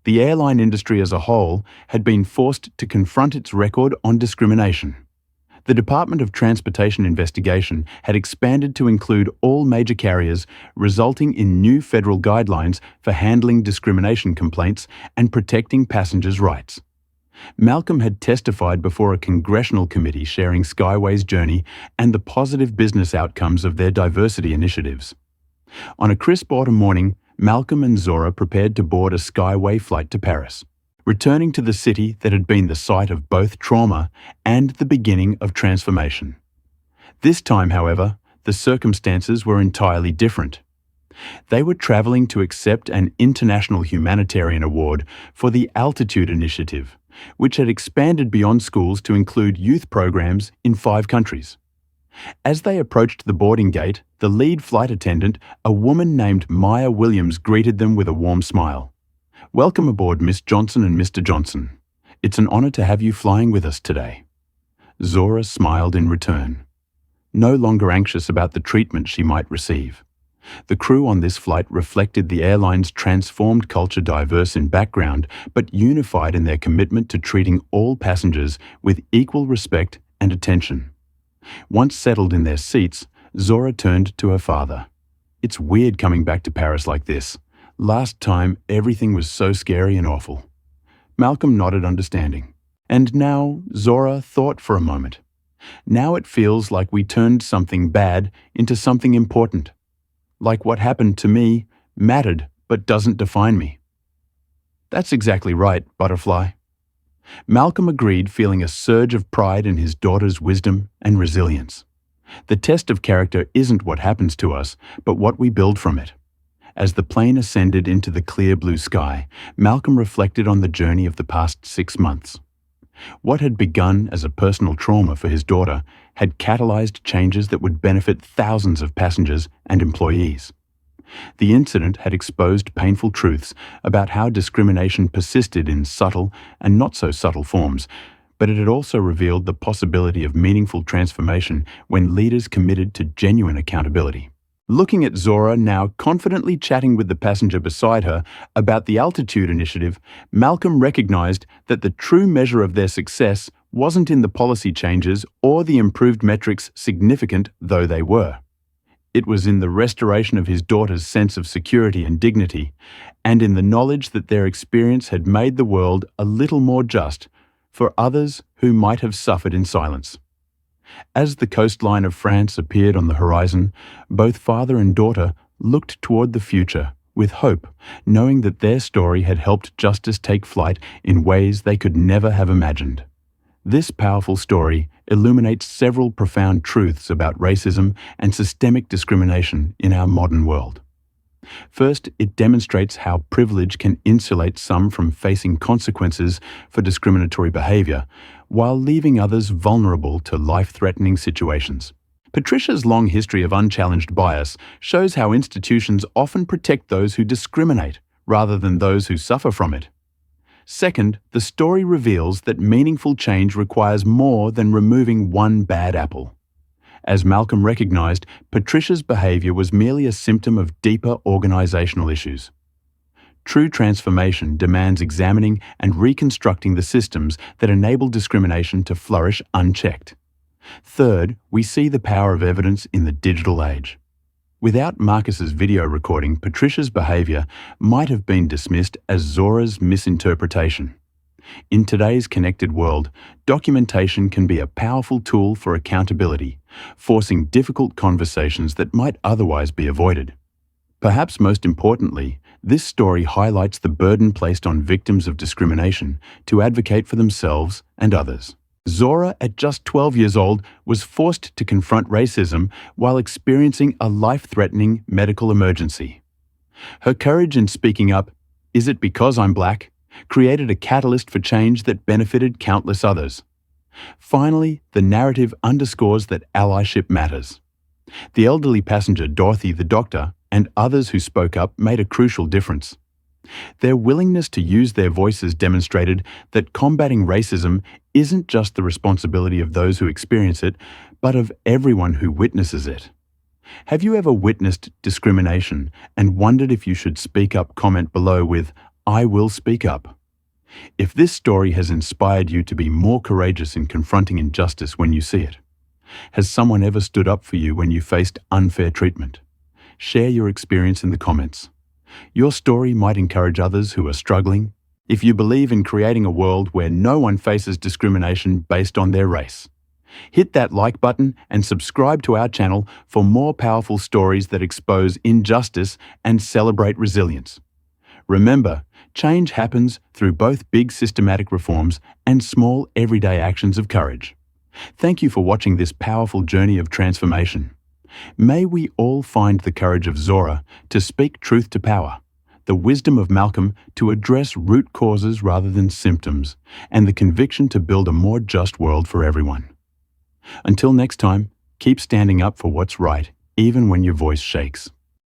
The airline industry as a whole had been forced to confront its record on discrimination. The Department of Transportation investigation had expanded to include all major carriers, resulting in new federal guidelines for handling discrimination complaints and protecting passengers' rights. Malcolm had testified before a congressional committee sharing Skyway's journey and the positive business outcomes of their diversity initiatives. On a crisp autumn morning, Malcolm and Zora prepared to board a Skyway flight to Paris, returning to the city that had been the site of both trauma and the beginning of transformation. This time, however, the circumstances were entirely different. They were traveling to accept an International Humanitarian Award for the Altitude Initiative, which had expanded beyond schools to include youth programs in 5 countries. As they approached the boarding gate, the lead flight attendant, a woman named Maya Williams, greeted them with a warm smile. "Welcome aboard, Miss Johnson and Mr. Johnson. It's an honor to have you flying with us today." Zora smiled in return, no longer anxious about the treatment she might receive. The crew on this flight reflected the airline's transformed culture, diverse in background, but unified in their commitment to treating all passengers with equal respect and attention. Once settled in their seats, Zora turned to her father. "It's weird coming back to Paris like this. Last time, everything was so scary and awful." Malcolm nodded understanding. "And now," Zora thought for a moment, "now it feels like we turned something bad into something important. Like what happened to me mattered but doesn't define me." "That's exactly right, Butterfly." Malcolm agreed, feeling a surge of pride in his daughter's wisdom and resilience. The test of character isn't what happens to us, but what we build from it. As the plane ascended into the clear blue sky, Malcolm reflected on the journey of the past 6 months. What had begun as a personal trauma for his daughter had catalyzed changes that would benefit thousands of passengers and employees. The incident had exposed painful truths about how discrimination persisted in subtle and not so subtle forms, but it had also revealed the possibility of meaningful transformation when leaders committed to genuine accountability. Looking at Zora now confidently chatting with the passenger beside her about the Altitude Initiative, Malcolm recognized that the true measure of their success wasn't in the policy changes or the improved metrics, significant though they were. It was in the restoration of his daughter's sense of security and dignity, and in the knowledge that their experience had made the world a little more just for others who might have suffered in silence. As the coastline of France appeared on the horizon, both father and daughter looked toward the future with hope, knowing that their story had helped justice take flight in ways they could never have imagined. This powerful story illuminates several profound truths about racism and systemic discrimination in our modern world. First, it demonstrates how privilege can insulate some from facing consequences for discriminatory behavior, while leaving others vulnerable to life-threatening situations. Patricia's long history of unchallenged bias shows how institutions often protect those who discriminate rather than those who suffer from it. Second, the story reveals that meaningful change requires more than removing one bad apple. As Malcolm recognized, Patricia's behavior was merely a symptom of deeper organizational issues. True transformation demands examining and reconstructing the systems that enable discrimination to flourish unchecked. Third, we see the power of evidence in the digital age. Without Marcus's video recording, Patricia's behavior might have been dismissed as Zora's misinterpretation. In today's connected world, documentation can be a powerful tool for accountability, forcing difficult conversations that might otherwise be avoided. Perhaps most importantly, this story highlights the burden placed on victims of discrimination to advocate for themselves and others. Zora, at just 12 years old, was forced to confront racism while experiencing a life-threatening medical emergency. Her courage in speaking up, "Is it because I'm black?" created a catalyst for change that benefited countless others. Finally, the narrative underscores that allyship matters. The elderly passenger, Dorothy the doctor, and others who spoke up made a crucial difference. Their willingness to use their voices demonstrated that combating racism isn't just the responsibility of those who experience it, but of everyone who witnesses it. Have you ever witnessed discrimination and wondered if you should speak up? Comment below with, "I will speak up." If this story has inspired you to be more courageous in confronting injustice when you see it, has someone ever stood up for you when you faced unfair treatment? Share your experience in the comments. Your story might encourage others who are struggling. If you believe in creating a world where no one faces discrimination based on their race, hit that like button and subscribe to our channel for more powerful stories that expose injustice and celebrate resilience. Remember, change happens through both big systematic reforms and small everyday actions of courage. Thank you for watching this powerful journey of transformation. May we all find the courage of Zora to speak truth to power, the wisdom of Malcolm to address root causes rather than symptoms, and the conviction to build a more just world for everyone. Until next time, keep standing up for what's right, even when your voice shakes.